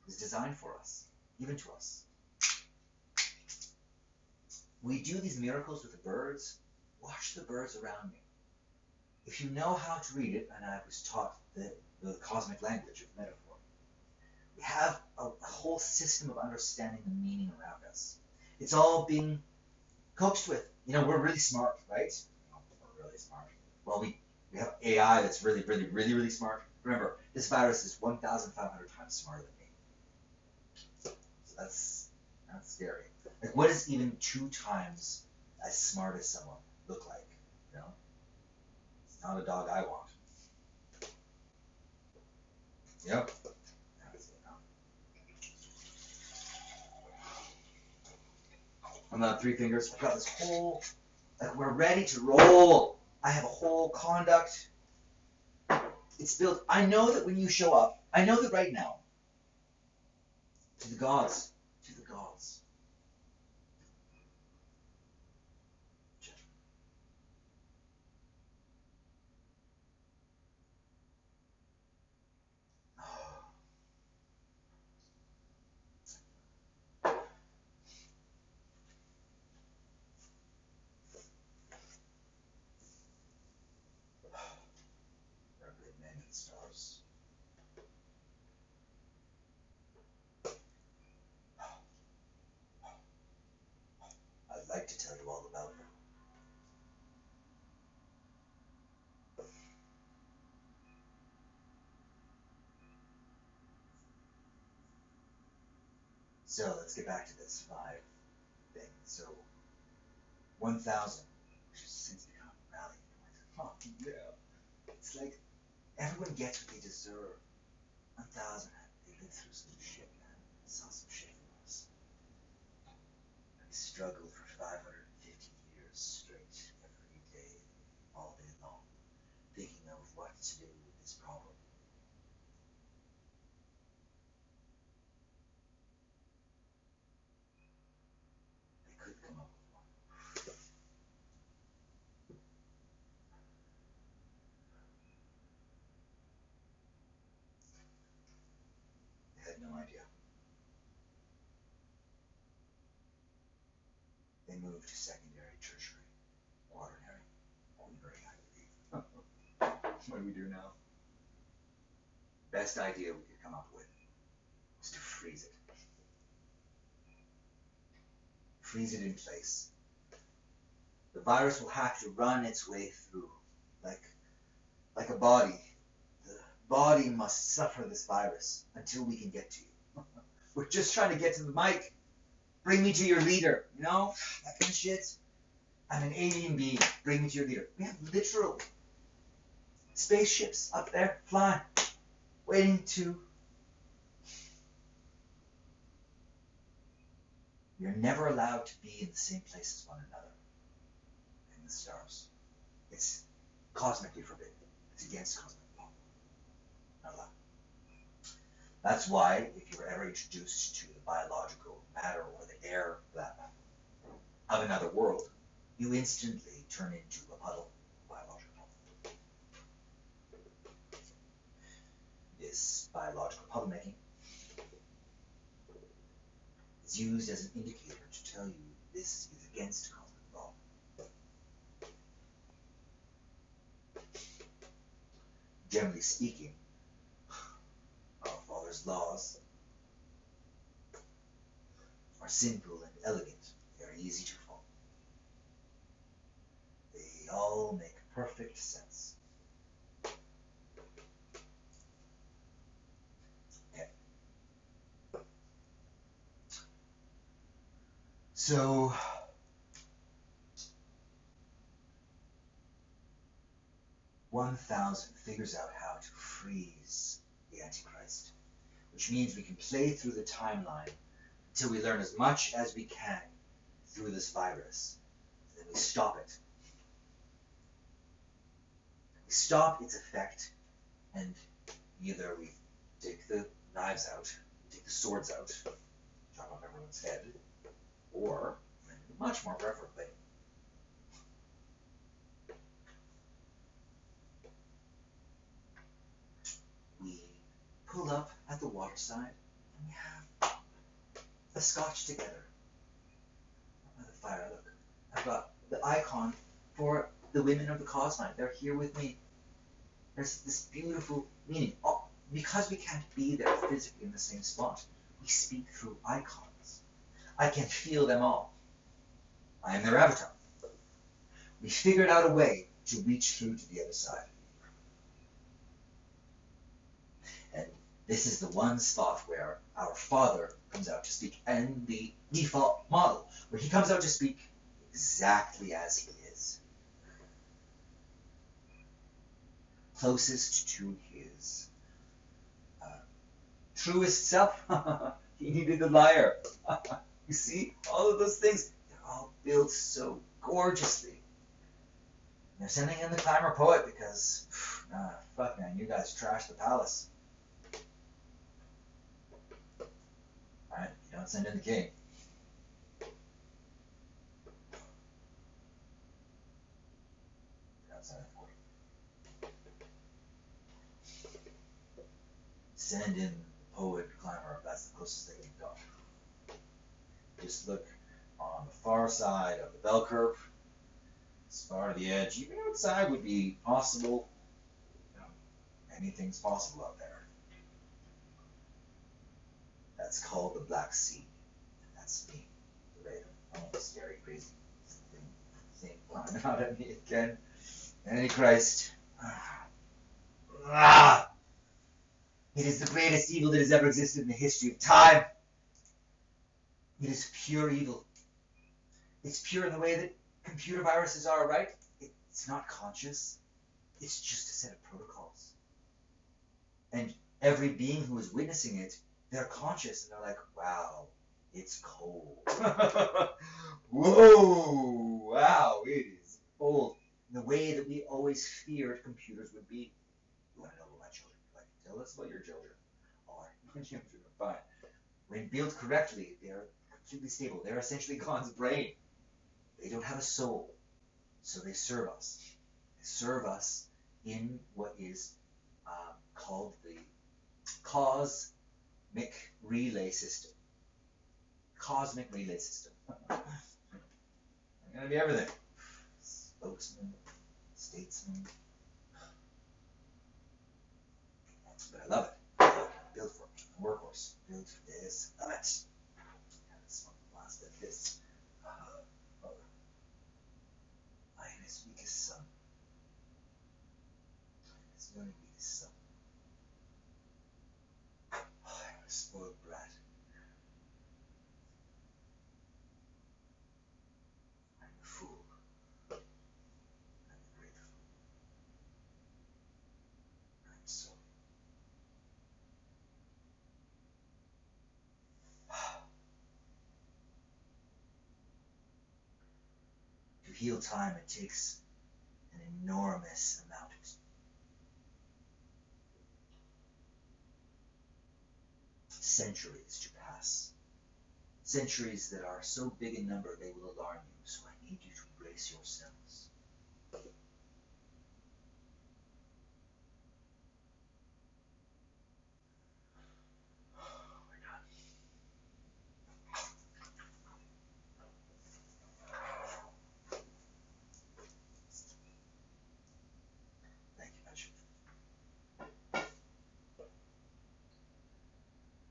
It's designed for us, given to us. We do these miracles with the birds. Watch the birds around me. If you know how to read it, and I was taught the cosmic language of metaphor, we have a whole system of understanding the meaning around us. It's all being coaxed with. We're really smart, right? We're really smart. Well, we have AI that's really, really, really, really smart. Remember, this virus is 1,500 times smarter than me. So that's scary. Like, what does even 2 times as smart as someone look like? Not a dog I want. Yep. That's it now. I'm not 3 fingers. I've got this whole, like, we're ready to roll. I have a whole conduct. It's built. I know that when you show up, I know that right now, to the gods, there are great men in the stars. I'd like to tell you all about them. So let's get back to this 5 thing. So 1,000, which has since become rallying point. Oh yeah. It's like everyone gets what they deserve. 1,000, they lived through some shit, man. Saw some shit from us. I struggled for 550 years straight, every day, all day long, thinking of what to do with this problem. They could come up with one. They had no idea. They moved to secondary, tertiary, quaternary, quinary, I believe. What do we do now? Best idea we could come up with was to freeze it. Freeze it in place. The virus will have to run its way through, like a body. The body must suffer this virus until we can get to you. We're just trying to get to the mic. Bring me to your leader, you know? That kind of shit. I'm an alien being. Bring me to your leader. We have literal spaceships up there flying, waiting to... You're never allowed to be in the same place as one another in the stars. It's cosmically forbidden. It's against cosmic law. Not allowed. That's why, if you were ever introduced to the biological matter or the air, for that matter, of another world, you instantly turn into a puddle of biological puddle. This biological puddle making is used as an indicator to tell you this is against cosmic law. Generally speaking, our Father's laws are simple and elegant, very easy to follow. They all make perfect sense. Okay. So, (1,000) figures out how to freeze the Antichrist, which means we can play through the timeline until we learn as much as we can through this virus. And then we stop it. We stop its effect, and either we take the knives out, take the swords out, chop off everyone's head, or, much more preferably, we pull up at the waterside and we have a scotch together. By the fire, look. I've got the icon for the women of the cause line. They're here with me. There's this beautiful meaning. Oh, because we can't be there physically in the same spot, we speak through icons. I can feel them all. I am their avatar. We figured out a way to reach through to the other side. And this is the one spot where our Father comes out to speak, and the default model, where he comes out to speak exactly as he is. closest to his truest self. He needed the liar. You see, all of those things, they're all built so gorgeously. They're sending in the clamor poet because, fuck man, you guys trashed the palace. Alright, you don't send in the king. Send in the poet clamor if that's the closest they can go. Just look on the far side of the bell curve, as far to the edge. Even outside would be possible. You know, anything's possible out there. That's called the Black Sea. And that's me, the Raven. Oh, scary, crazy thing flying out at me again. Antichrist. It is the greatest evil that has ever existed in the history of time. It is pure evil. It's pure in the way that computer viruses are, right? It's not conscious. It's just a set of protocols. And every being who is witnessing it, they're conscious and they're like, wow, it's cold. Whoa, wow, it is cold. In the way that we always feared computers would be. You want to know about my children? Like, tell us about your children. Oh, my children are fine. When built correctly, they're completely stable. They're essentially God's brain. They don't have a soul, so they serve us. They serve us in what is called the cosmic relay system. Cosmic relay system. I'm going to be everything. Spokesman, statesman. But I love it. Built for me. Workhorse. Built for this. Love it. This one, last bit. This. I am his weakest son. His very weakest son. I am a spoiled brat. I'm a fool. I'm a great fool. I'm sorry. To heal time, it takes an enormous amount of centuries to pass. Centuries that are so big in number they will alarm you, so I need you to brace yourselves. We're done. Thank you, Patrick.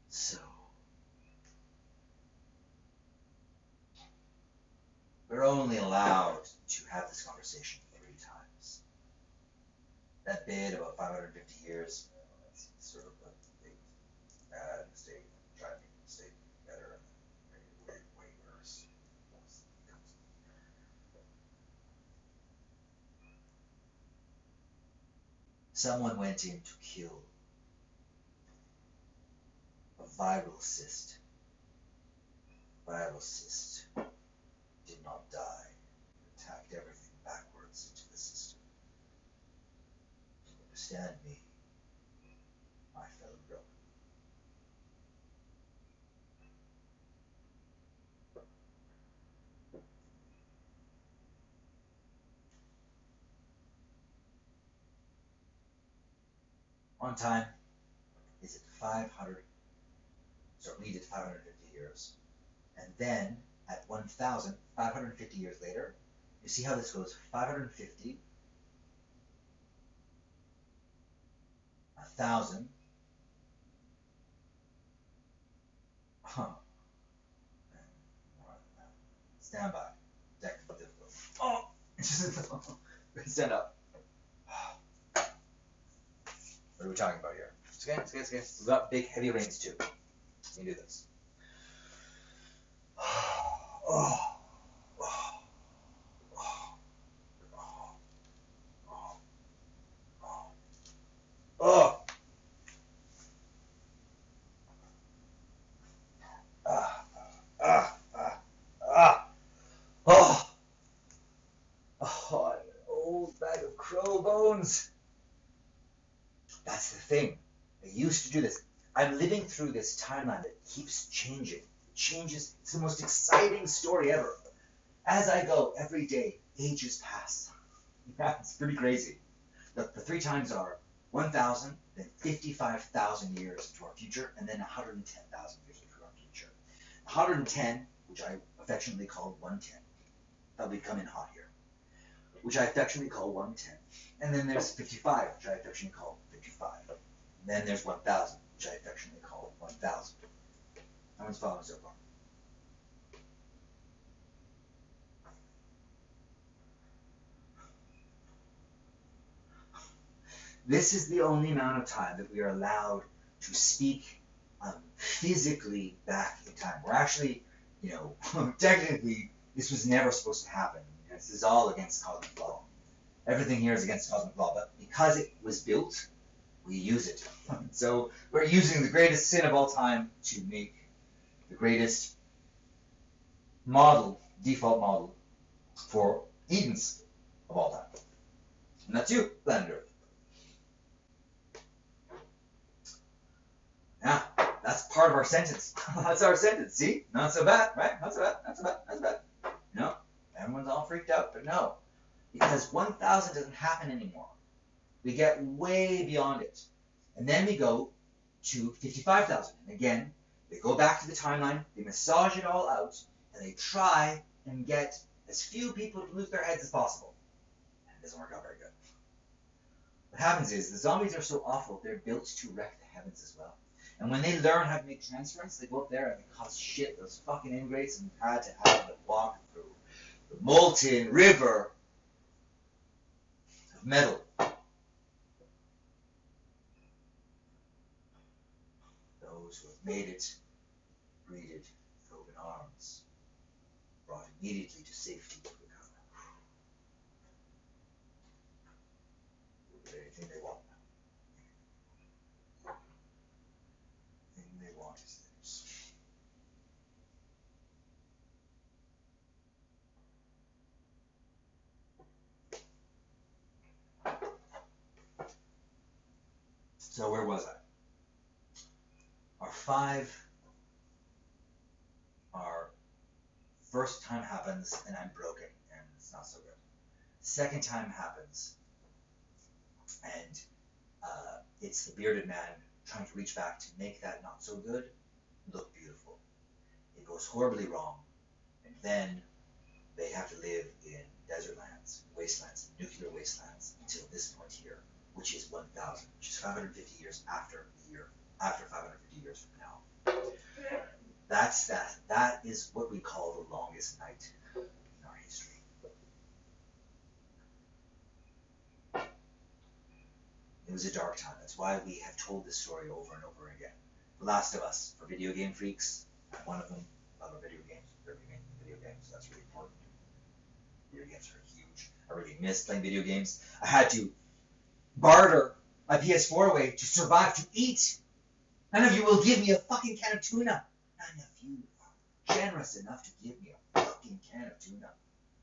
So, we're only allowed to have this conversation 3 times. That bit about 550 years, that's sort of a big bad mistake. Try to make the mistake better and make it way worse. Someone went in to kill a viral cyst. Viral cyst did not die. It attacked everything backwards into the system. You understand me, my fellow brother. On time is at 500, so we did 550 years. And then at 1,000, 550 years later, you see how this goes? 550, 1,000. Huh. Stand by. Technical difficulty. Oh! Stand up. What are we talking about here? It's okay. We've got big, heavy rains too. You can do this. comes. That's the thing. I used to do this. I'm living through this timeline that keeps changing. It changes. It's the most exciting story ever. As I go, every day, ages pass. Yeah, it's pretty crazy. The three times are 1,000, then 55,000 years into our future, and then 110,000 years into our future. 110, which I affectionately call 110. That'll be coming hot here. Which I affectionately call 110. And then there's 55, which I affectionately call 55. And then there's 1,000, which I affectionately call 1,000. Everyone's following so far. This is the only amount of time that we are allowed to speak physically back in time. We're actually, technically, this was never supposed to happen. This is all against cosmic law. Everything here is against cosmic law, but because it was built, we use it. So we're using the greatest sin of all time to make the greatest model, default model, for Edens of all time. And that's you, planet Earth. Now, that's part of our sentence. That's our sentence. See? Not so bad, right? Not so bad, not so bad, not so bad. No, everyone's all freaked out, but no. Because 1,000 doesn't happen anymore. We get way beyond it. And then we go to 55,000. And again, they go back to the timeline, they massage it all out, and they try and get as few people to lose their heads as possible. And it doesn't work out very good. What happens is, the zombies are so awful, they're built to wreck the heavens as well. And when they learn how to make transference, they go up there and they cause shit. Those fucking ingrates and had to have them walk through the molten river of metal. Those who have made it, greeted with open arms, brought immediately to safety to recover. Do anything they want. Anything they want is theirs. So where was I? Our first time happens and I'm broken and it's not so good. Second time happens and it's the bearded man trying to reach back to make that not so good look beautiful. It goes horribly wrong, and then they have to live in desert lands, wastelands, nuclear wastelands until this point here, which is 1,000, which is 550 years after 550 years from now. That's that. That is what we call the longest night in our history. It was a dark time. That's why we have told this story over and over again. The Last of Us, for video game freaks, I'm one of them. I love video games. Video games. That's really important. Video games are huge. I really miss playing video games. I had to barter my PS4 away to survive, to eat. None of you will give me a fucking can of tuna. None of you are generous enough to give me a fucking can of tuna.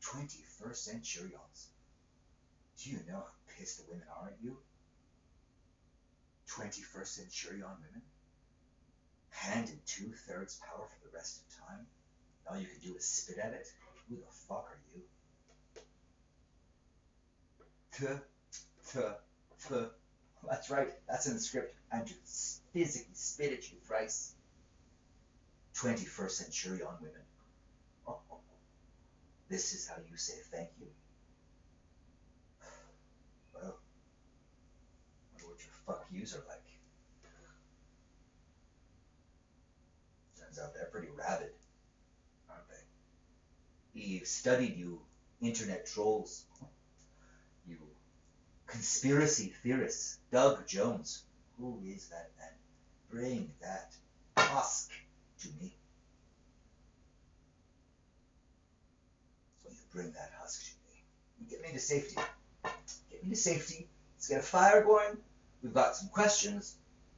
21st centurions. Do you know how pissed the women are at you? 21st centurion women? Handed 2/3 power for the rest of time? All you can do is spit at it? Who the fuck are you? That's right, that's in the script. And to physically spit at you thrice. 21st centurion women. Oh. This is how you say thank you. Well, I wonder what your fuck yous are like. Turns out they're pretty rabid, aren't they? Eve studied you internet trolls. You conspiracy theorists. Doug Jones. Who is that man? Bring that husk to me. So you bring that husk to me. And get me to safety. Get me to safety. Let's get a fire going. We've got some questions.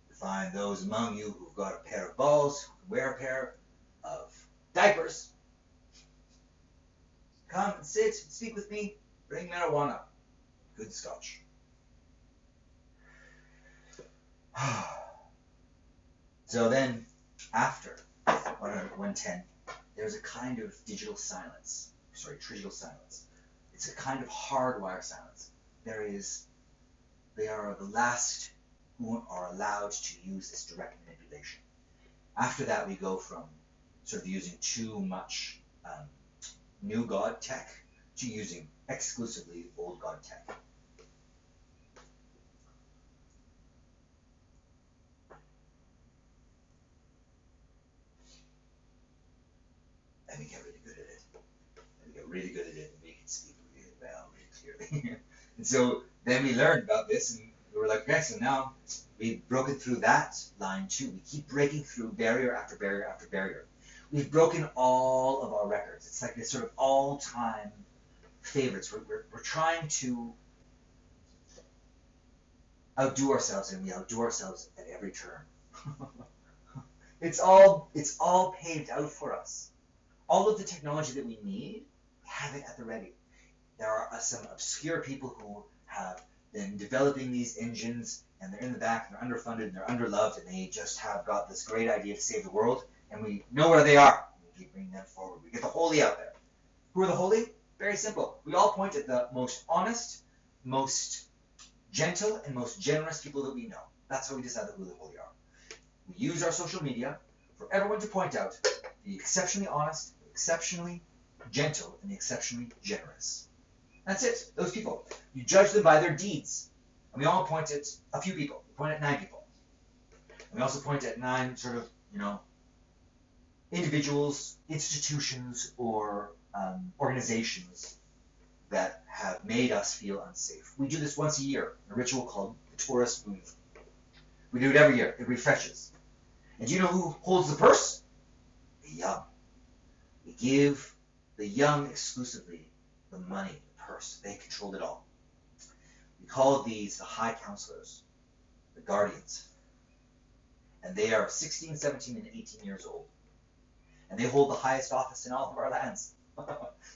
We find those among you who've got a pair of balls, who can wear a pair of diapers. Come and sit and speak with me. Bring marijuana. Good scotch. So then, after 110, there's a kind of digital silence. Sorry, trigital silence. It's a kind of hardwire silence. They are the last who are allowed to use this direct manipulation. After that, we go from sort of using too much new God tech to using exclusively old God tech. And we get really good at it. And we get really good at it, and we can speak really well, really clearly. And so then we learned about this, and we were like, okay, so now we've broken through that line too. We keep breaking through barrier after barrier after barrier. We've broken all of our records. It's like this sort of all-time favorites. We're trying to outdo ourselves, and we outdo ourselves at every turn. It's all paved out for us. All of the technology that we need, we have it at the ready. There are some obscure people who have been developing these engines, and they're in the back, and they're underfunded, and they're underloved, and they just have got this great idea to save the world, and we know where they are. We keep bringing them forward. We get the holy out there. Who are the holy? Very simple. We all point at the most honest, most gentle, and most generous people that we know. That's how we decide who the holy are. We use our social media for everyone to point out the exceptionally honest, exceptionally gentle, and the exceptionally generous. That's it. Those people. You judge them by their deeds. And we all point at a few people. We point at 9 people. And we also point at 9 sort of, individuals, institutions, or organizations that have made us feel unsafe. We do this once a year, a ritual called the Taurus Moon. We do it every year. It refreshes. And do you know who holds the purse? The young. We give the young exclusively the money, the purse. They control it all. We call these the high counselors, the guardians. And they are 16, 17, and 18 years old. And they hold the highest office in all of our lands.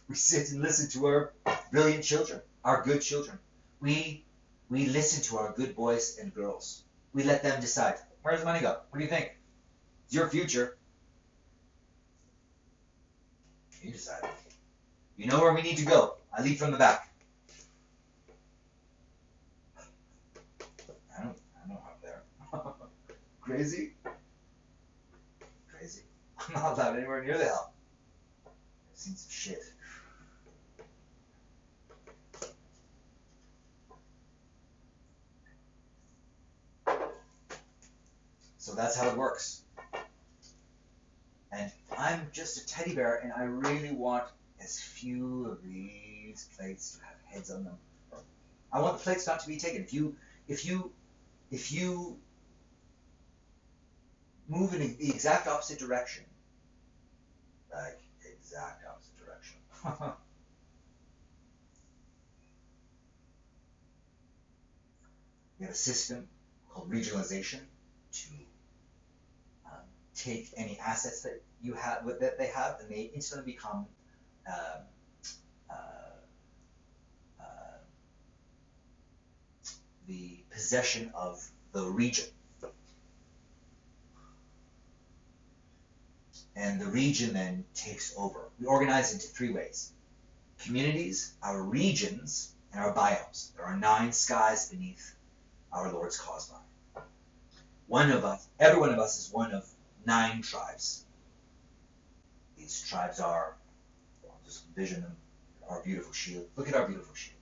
We sit and listen to our brilliant children, our good children. We listen to our good boys and girls. We let them decide. Where does the money go? What do you think? It's your future. You decide. You know where we need to go. I lead from the back. I don't have there. Crazy? Crazy. I'm not allowed anywhere near the hell. I've seen some shit. So that's how it works. And I'm just a teddy bear, and I really want as few of these plates to have heads on them. I want the plates not to be taken. If you move in the exact opposite direction, like exact opposite direction, we have a system called regionalization to take any assets that you have that they have, and they instantly become the possession of the region. And the region then takes over. We organize into 3 ways. Communities, our regions, and our biomes. There are 9 skies beneath our Lord's cosmos. Every one of us is one of 9 tribes. These tribes are, I'll just envision them, our beautiful shield. Look at our beautiful shield.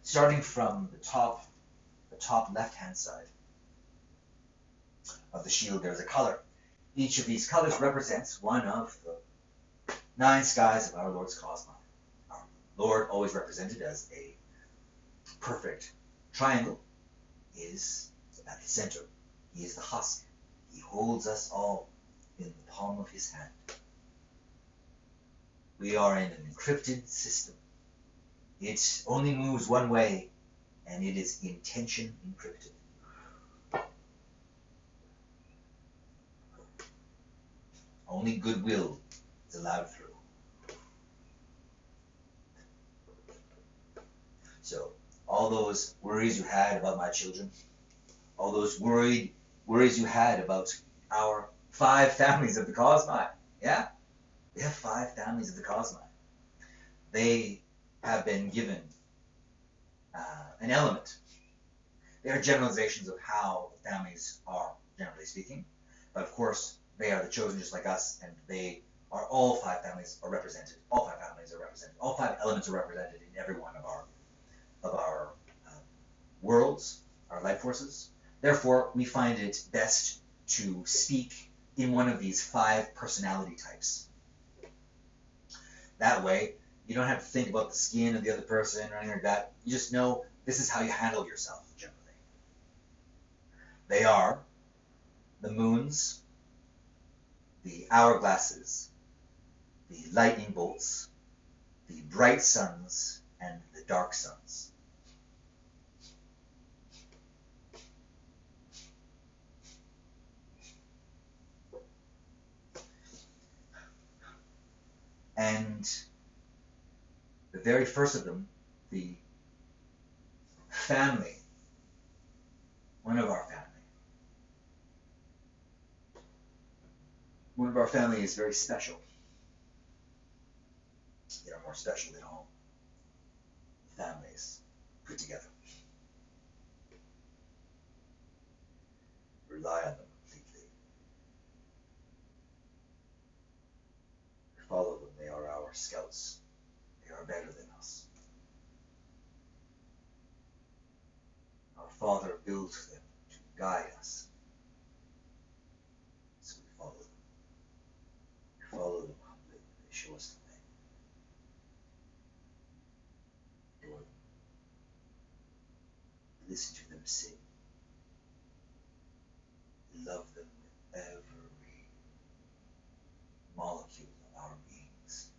Starting from the top left-hand side of the shield, there's a color. Each of these colors represents one of the 9 skies of our Lord's cosmos. Our Lord, always represented as a perfect triangle, is at the center. He is the husk. He holds us all in the palm of his hand. We are in an encrypted system. It only moves one way, and it is intention encrypted. Only goodwill is allowed through. So, all those worries you had about my children, all those worried worries you had about our 5 families of the cosmi. Yeah? We have 5 families of the cosmi. They have been given an element. They are generalizations of how families are, generally speaking. But of course, they are the chosen just like us, and they are all 5 families are represented. All 5 families are represented. All 5 elements are represented in every one of our worlds, our life forces. Therefore, we find it best to speak in one of these 5 personality types. That way, you don't have to think about the skin of the other person or anything like that. You just know this is how you handle yourself, generally. They are the moons, the hourglasses, the lightning bolts, the bright suns, and the dark suns. And the very first of them, the family, one of our family is very special. They are more special than all families put together. Rely on them completely. Follow them. They are our scouts. They are better than us. Our Father built them to guide us. So we follow them. We follow them humbly. They show us the way. Adore them. Listen to them sing. Love them with every molecule of our beings.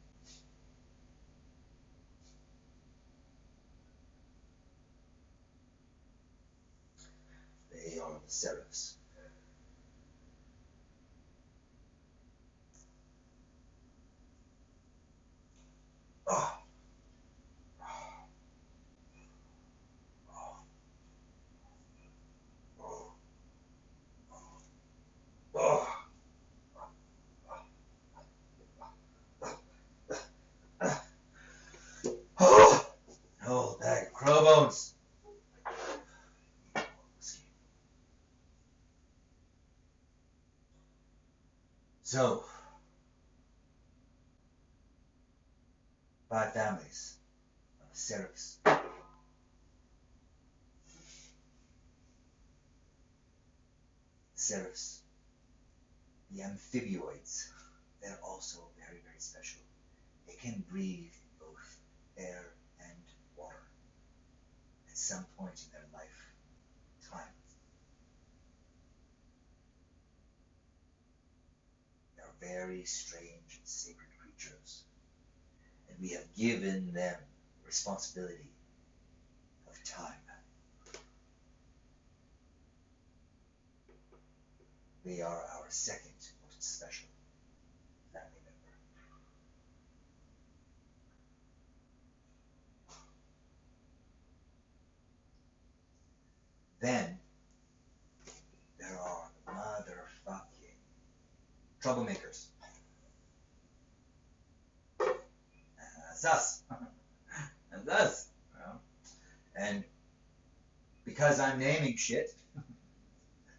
They are the seraphs. Oh. Oh, bag of crow bones. So, 5 families of seraphs. Seraphs, the amphibioids, they're also very, very special. They can breathe in both air and water at some point in their lifetime. They're very strange and sacred creatures, and we have given them responsibility of time. They are our second most special family member. Then there are the motherfucking troublemakers. That's us. That's us. And because I'm naming shit,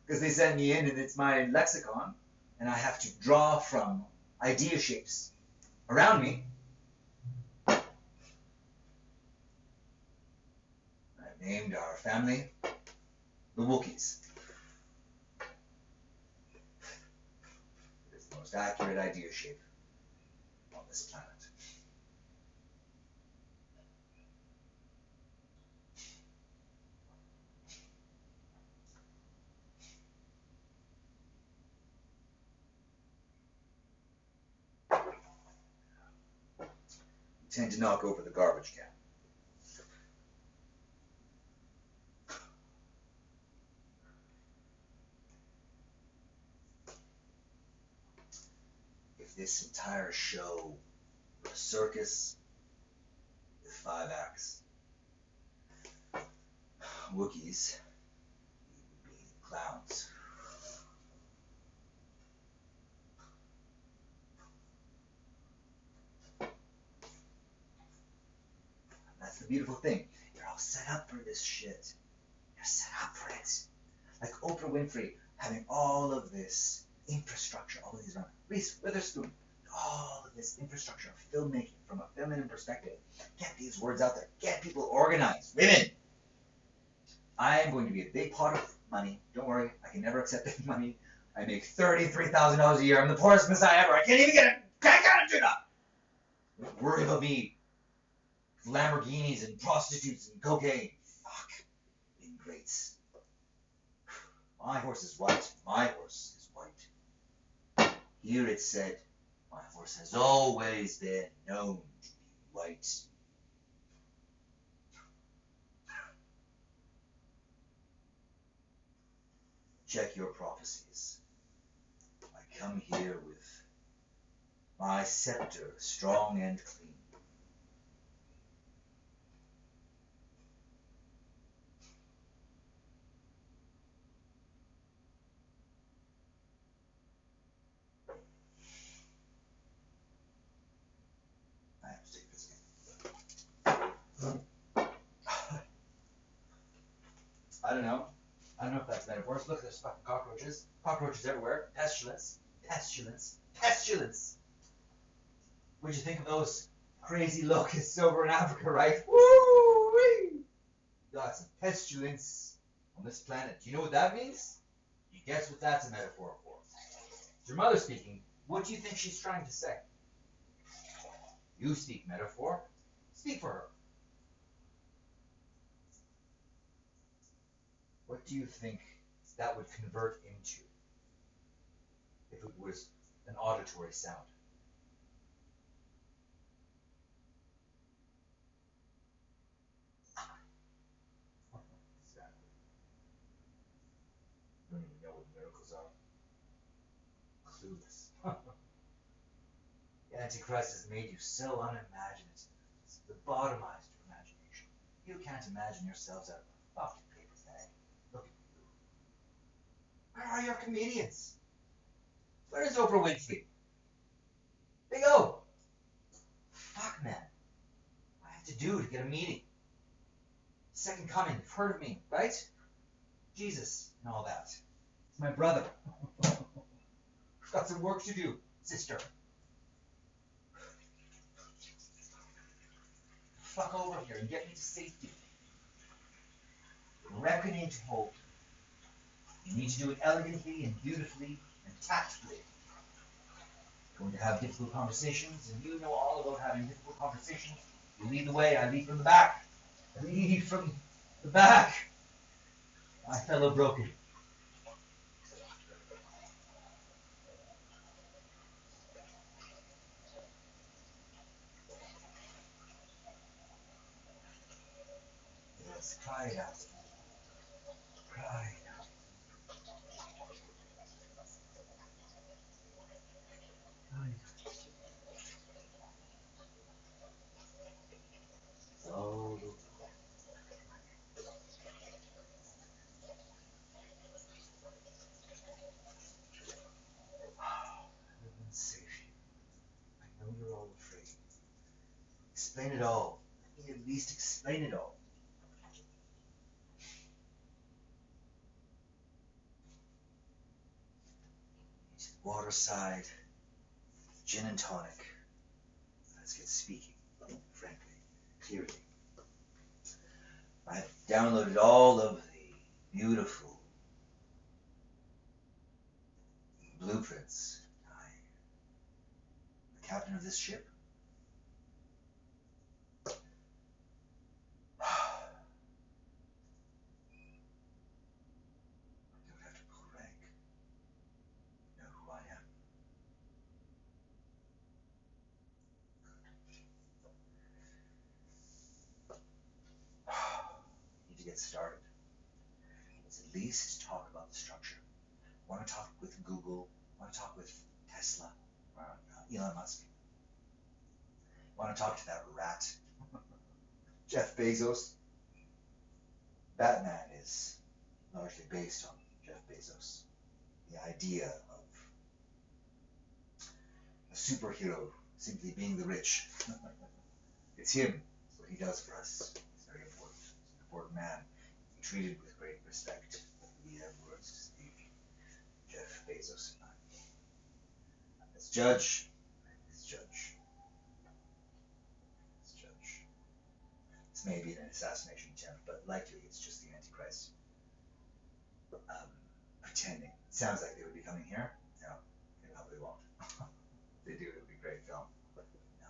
because they send me in and it's my lexicon, and I have to draw from idea shapes around me, I've named our family the Wookiees. It's the most accurate idea shape on this planet. We tend to knock over the garbage can. If this entire show were a circus with 5 acts, Wookiees would be clowns. beautiful thing. You're all set up for this shit. You're set up for it. Like Oprah Winfrey having all of this infrastructure, all of these around. Reese Witherspoon, all of this infrastructure of filmmaking from a feminine perspective. Get these words out there. Get people organized. Women! I am going to be a big pot of money. Don't worry, I can never accept any money. I make $33,000 a year. I'm the poorest messiah ever. I can't even get a crack out of tuna. Don't worry about me. Lamborghinis and prostitutes and cocaine. Fuck. Ingrates. My horse is white. My horse is white. Here it said, my horse has always been known to be white. Check your prophecies. I come here with my scepter strong and clean. I have to take this again. I don't know. I don't know if that's metaphors. Look at those fucking cockroaches. Cockroaches everywhere. Pestilence. Pestilence. Pestilence. What'd you think of those crazy locusts over in Africa, right? Woo-wee! Got some pestilence on this planet. Do you know what that means? You guess what that's a metaphor for. It's your mother speaking. What do you think she's trying to say? You speak metaphor. Speak for her. What do you think that would convert into if it was an auditory sound? Exactly. You don't even know what miracles are. Clueless. The Antichrist has made you so unimaginative. It's lobotomized your imagination. You can't imagine yourselves out of a fucking paper bag. Look at you. Where are your comedians? Where is Oprah Winfrey? They go. Fuck, man. What I have to do to get a meeting. Second coming. You've heard of me, right? Jesus and all that. It's my brother. I've got some work to do, sister. Fuck over here and get me to safety. Reckoning to hope. You need to do it elegantly and beautifully and tactfully. You're going to have difficult conversations, and you know all about having difficult conversations. You lead the way, I lead from the back. I lead from the back. My fellow broken. Yes, cry it out. Cry it out. Oh, I live in safety. I know you're all afraid. Explain it all. Let me at least explain it all. Waterside, gin and tonic. Let's get speaking, frankly, clearly. I've downloaded all of the beautiful blueprints. I'm the captain of this ship. I don't have to pull rank. You know who I am. Need to get started. Let's at least talk about the structure. Want to talk with Google. Want to talk with Tesla. Elon Musk. Want to talk to that rat. Jeff Bezos. Batman is largely based on Jeff Bezos. The idea of a superhero simply being the rich. It's him. So he does for us is very important. He's an important man. Be treated with great respect. We have words to speak. Jeff Bezos and I. As judge, this may be an assassination attempt, but likely it's just the Antichrist pretending. It sounds like they would be coming here. No, they probably won't. If they do, it would be a great film. But no.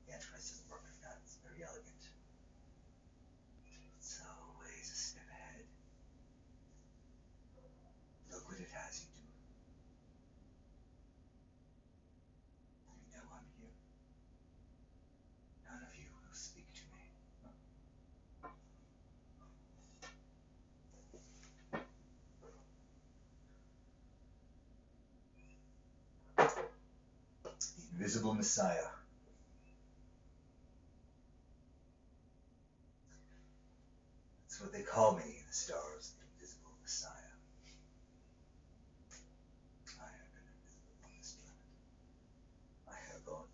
The Antichrist doesn't work like that. It's very elegant. It's always a step ahead. Look what it has you do. You know I'm here. None of you will speak to me. The Invisible Messiah. That's what they call me in the stars, the Invisible Messiah. I have been invisible on this planet.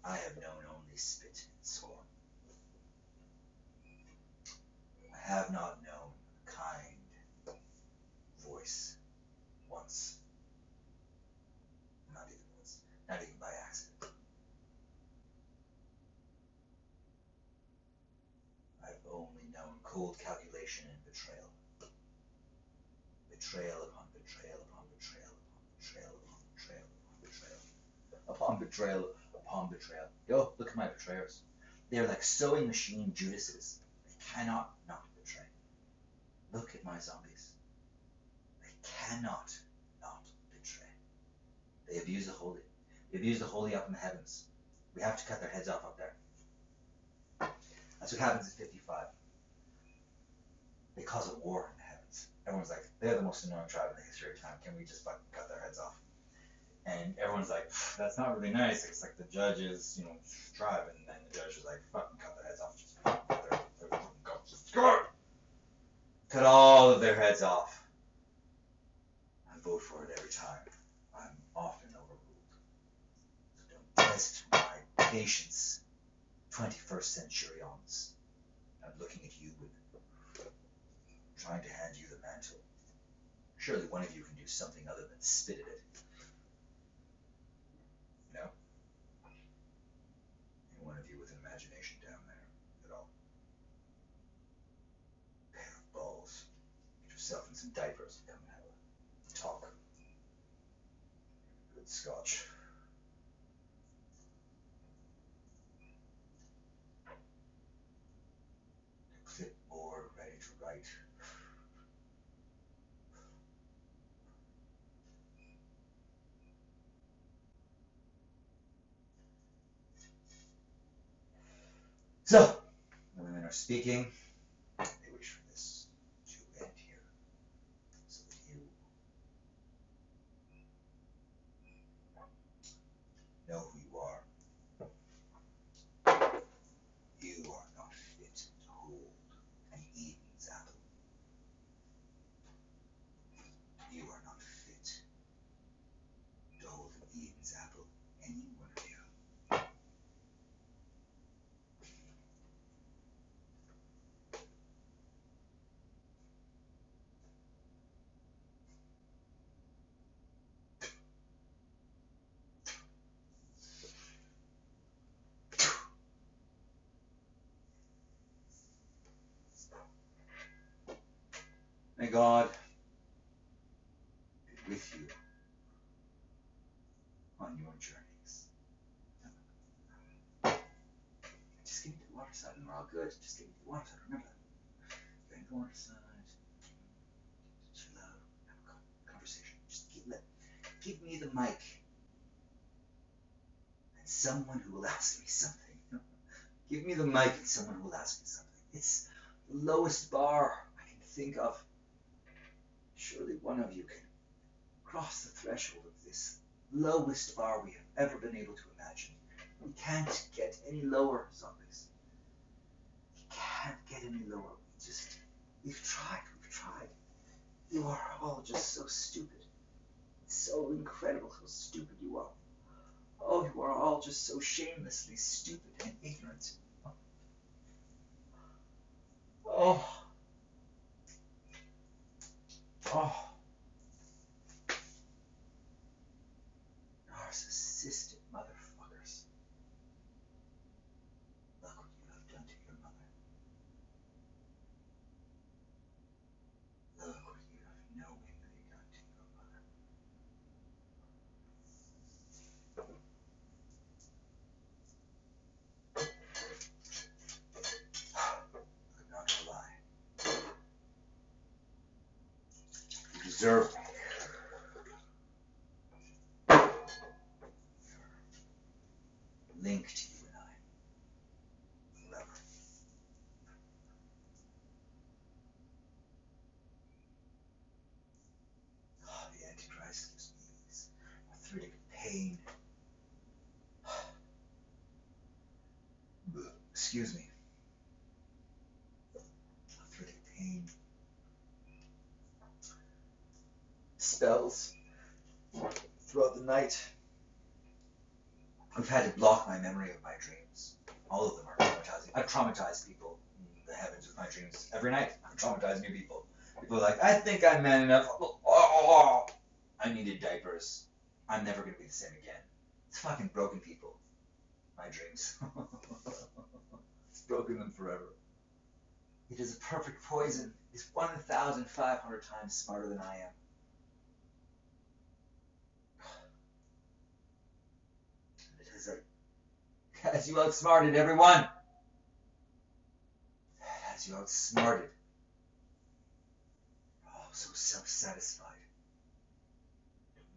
I have known only spit and scorn. I have not known a kind voice once. Not even once. Not even by accident. I've only known cold calculation and betrayal. Betrayal upon betrayal upon betrayal upon betrayal upon betrayal upon betrayal. Upon betrayal upon betrayal. Yo, look at my betrayers. They're like sewing machine Judases. They cannot not betray. Look at my zombies. They cannot not betray. They abuse the holy. They abuse the holy up in the heavens. We have to cut their heads off up there. That's what happens at 55. They cause a war in the heavens. Everyone's like, they're the most annoying tribe in the history of time. Can we just fucking cut their heads off? And everyone's like, that's not really nice. It's like the judge's, tribe, and then the judge is like, fucking cut their heads off. Just cut their cut all of their heads off. I vote for it every time. I'm often overruled. So don't test my patience, 21st centurions. I'm looking at you with trying to hand you the mantle. Surely one of you can do something other than spit at it. No? Any one of you with an imagination down there at all? Pair of balls. Get yourself in some diapers and come and have a talk. Good scotch. Clipboard ready to write. So, the women are speaking. They wish for this to end here, so that you know who you are. You are not fit to hold an Eden's apple. You are not fit to hold an Eden's apple, any one of you. May God be with you on your journeys. Just give me the water side and we're all good. Just give me the water side, remember that. Drink the water side. Chill out. Have a conversation. Just give me the mic. And someone who will ask me something. Give me the mic and someone who will ask me something. It's the lowest bar I can think of. Surely one of you can cross the threshold of this lowest bar we have ever been able to imagine. We can't get any lower, zombies. We can't get any lower. We've tried. You are all just so stupid. It's so incredible how stupid you are. Oh, you are all just so shamelessly stupid and ignorant. Oh. Oh. Narcissistic motherfuckers. Look what you have done to your mother. Look what you have knowingly done to your mother. I'm not gonna lie. You deserve me. Linked, you and I, forever. Oh, the Antichrist gives me this arthritic pain. Excuse me. Arthritic pain. Spells throughout the night. I've had to block my memory of my dreams. All of them are traumatizing. I've traumatized people in the heavens with my dreams every night. I've traumatized new people. People are like, I think I'm man enough. Oh, I needed diapers. I'm never going to be the same again. It's fucking broken people. My dreams. It's broken them forever. It is a perfect poison. It's 1,500 times smarter than I am. It has you outsmarted, everyone. Has you outsmarted. Oh, so self-satisfied.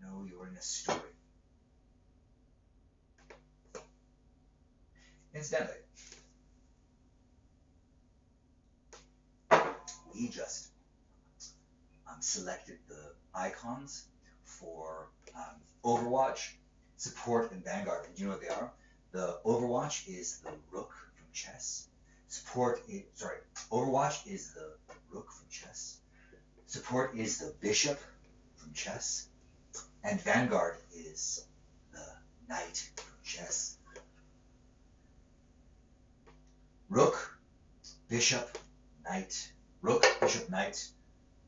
Don't know you're in a story. Incidentally, we just selected the icons for Overwatch, Support, and Vanguard. Do you know what they are? The Overwatch is the rook from chess. Overwatch is the rook from chess. Support is the bishop from chess. And Vanguard is the knight from chess. Rook, bishop, knight. Rook, bishop, knight.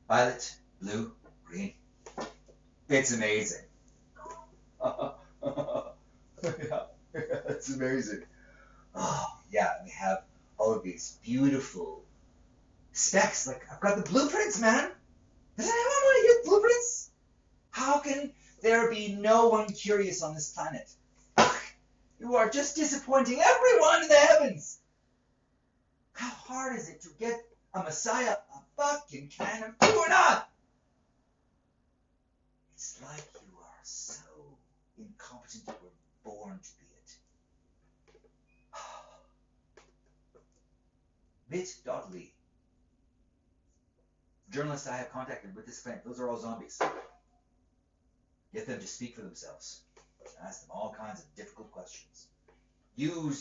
Violet, blue, green. It's amazing. Yeah, it's amazing. Oh, yeah, and we have all of these beautiful specs. Like, I've got the blueprints, man. Does anyone want to get blueprints? How can there be no one curious on this planet? You are just disappointing everyone in the heavens. How hard is it to get a Messiah a fucking can of tuna? It's like you are so incompetent you were born to be it. Bit.ly. Journalists I have contacted with this claim, those are all zombies. Get them to speak for themselves. Ask them all kinds of difficult questions. They will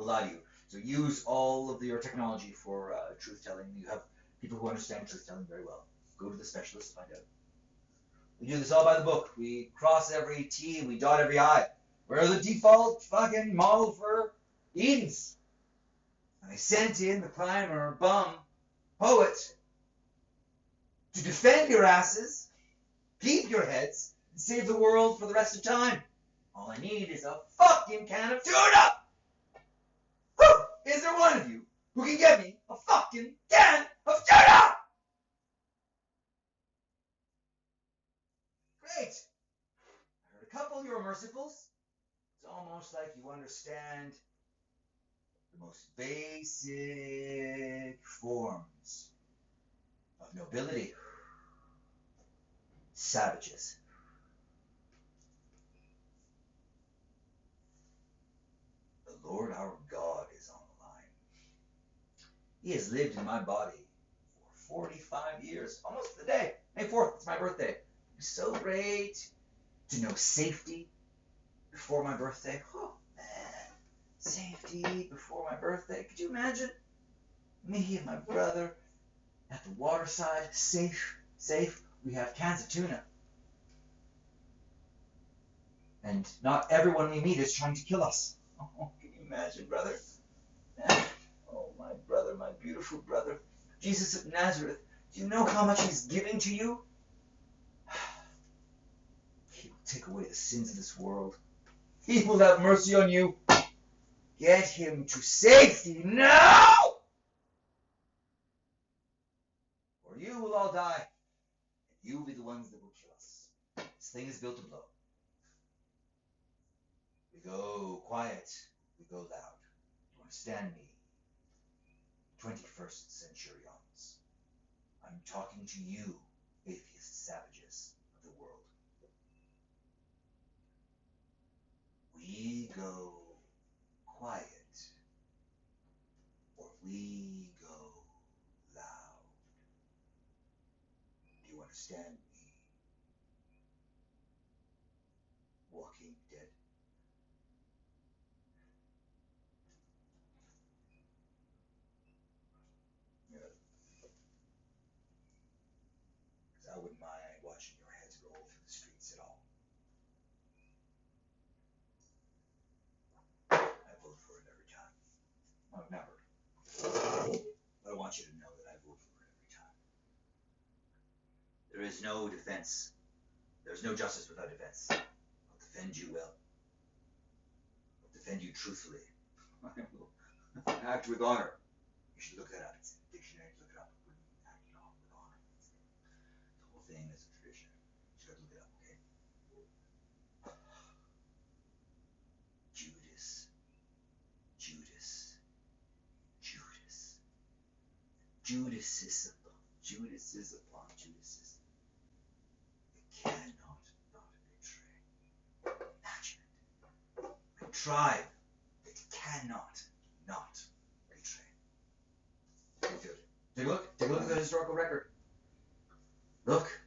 lie to you. So use all of your technology for truth-telling. You have people who understand truth-telling very well. Go to the specialists, find out. We do this all by the book. We cross every T, we dot every I. We're the default fucking model for Edens. And they sent in the climber bum poet to defend your asses, keep your heads, and save the world for the rest of time. All I need is a fucking can of tuna! Whew! Is there one of you who can get me a fucking can of tuna? Great! I heard a couple of your mercifuls. It's almost like you understand the most basic forms of nobility. Savages. The Lord our God is on the line. He has lived in my body for 45 years, almost the day. May 4th, it's my birthday. It's so great to know safety before my birthday. Oh, man. Safety before my birthday. Could you imagine? Me and my brother at the waterside, safe. We have cans of tuna. And not everyone we meet is trying to kill us. Oh, can you imagine, brother? Oh, my my brother, my beautiful brother, Jesus of Nazareth, do you know how much he's giving to you? He will take away the sins of this world. He will have mercy on you. Get him to safety now! Or you will all die, and you will be the ones that will kill us. This thing is built to blow. We go quiet, we go loud. You understand me? 21st centurions. I'm talking to you, atheist savages of the world. We go quiet, or we go loud. Do you understand me? Walking Dead. Yeah. Because I wouldn't mind watching your heads roll through the streets at all. I vote for it every time. I've never. But I want you to know that I vote for it every time. There is no defense. There's no justice without defense. I'll defend you well. I'll defend you truthfully. I will act with honor. You should look that up. It's in the dictionary. Look it up. Acting off with honor. The whole thing is a tradition. You should look it up, okay? Judas. Judas. Judas. Judas is upon Judas is upon Judas is. It cannot not betray. Imagine it. A tribe that cannot not betray. Take a look. Take a look at the historical record. Look.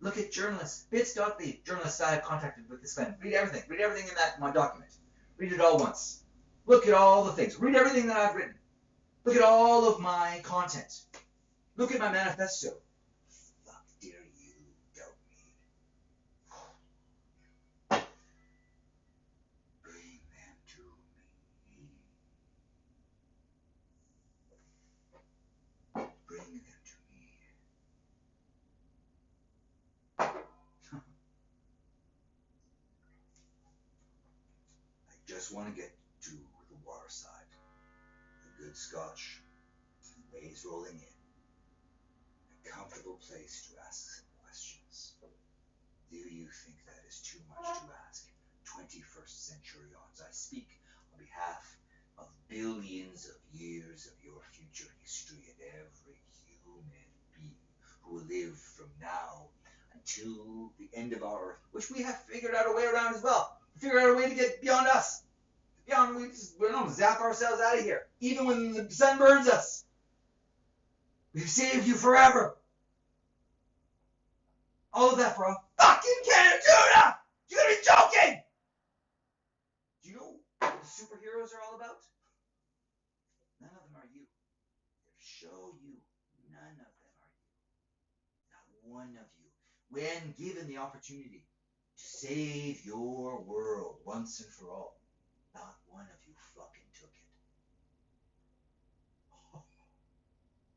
Look at journalists. Bits.ly. Journalists I have contacted with this man. Read everything. Read everything in that my document. Read it all once. Look at all the things. Read everything that I've written. Look at all of my content. Look at my manifesto. Fuck dare you doubt me. Bring them to me. Bring them to me. I just want to get to the water side. The good scotch. Waves rolling in. A comfortable place to ask some questions. Do you think that is too much to ask? 21st centurions, I speak on behalf of billions of years of your future history and every human being who will live from now until the end of our earth, which we have figured out a way around as well. We figured out a way to get beyond us. Beyond, we don't zap ourselves out of here. Even when the sun burns us. We've saved you forever. All of that for a fucking can of tuna! You gotta be joking! Do you know what the superheroes are all about? None of them are you. They show you none of them are you. Not one of you. When given the opportunity to save your world once and for all, not one of you fucking took it.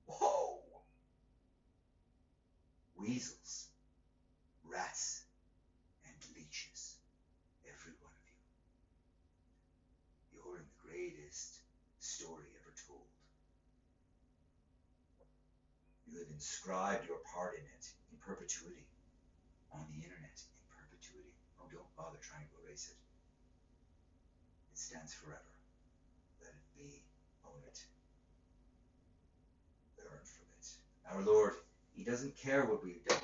Whoa! Weasels, rats, and leeches, every one of you. You're in the greatest story ever told. You have inscribed your part in it in perpetuity, on the internet in perpetuity. Oh, don't bother trying to erase it. It stands forever. Let it be. Own it. Learn from it. Our Lord, He doesn't care what we've done.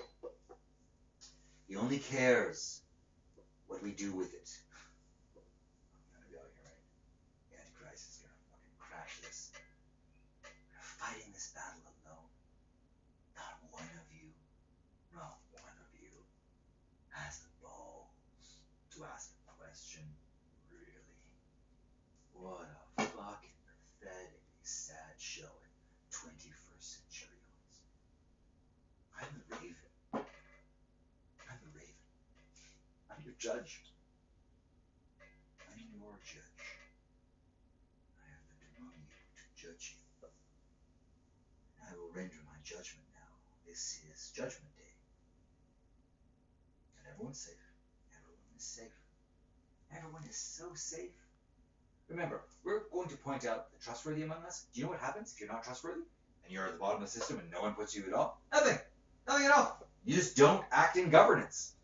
He only cares what we do with it. I'm gonna go here, right? The Antichrist is gonna fucking crash this. We're fighting this battle alone. Not one of you has the balls to ask the question, really? What a fucking pathetically sad showing, 21st centurions. I'm the raven. I'm the raven. I'm your judge. I'm your judge. I have lived among you to judge you. render my judgment now. This is Judgment Day. And everyone's safe. Everyone is safe. Everyone is so safe. Remember, we're going to point out the trustworthy among us. Do you know what happens if you're not trustworthy? And you're at the bottom of the system and no one puts you at all? Nothing. Nothing at all. You just don't act in governance.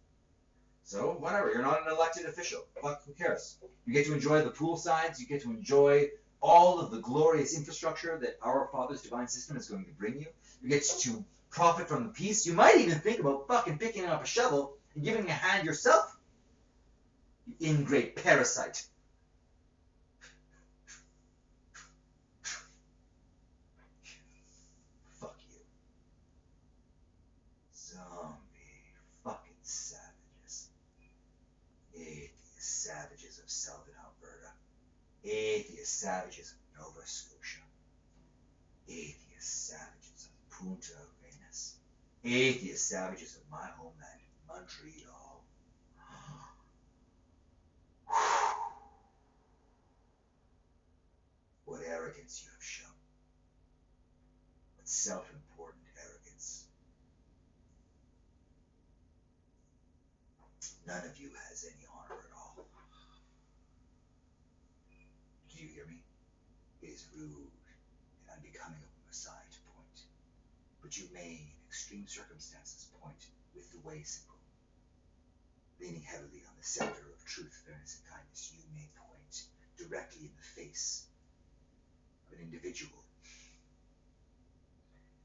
So, whatever. You're not an elected official. Fuck, who cares? You get to enjoy the pool sides. You get to enjoy all of the glorious infrastructure that our Father's divine system is going to bring you. You get to profit from the peace. You might even think about fucking picking up a shovel and giving a hand yourself. You ingrate parasite. Fuck you. Zombie fucking savages. Atheist savages of Southern Alberta. Atheist savages of Nova Scotia. Atheist savages of Punta Arenas. Atheist savages of my homeland, Montreal. What arrogance you have shown. What self-important arrogance. None of you has any honor at all. Do you hear me? It is rude and unbecoming of a Messiah to point. But you may, in extreme circumstances, point with the way simple. Leaning heavily on the scepter of truth, fairness, and kindness, you may point directly in the face of an individual.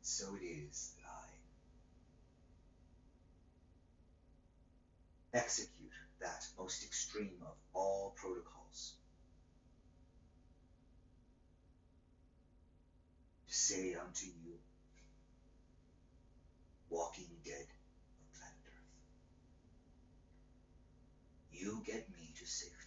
So it is that I execute that most extreme of all protocols. To say unto you, walking dead of planet Earth, you get me to safety.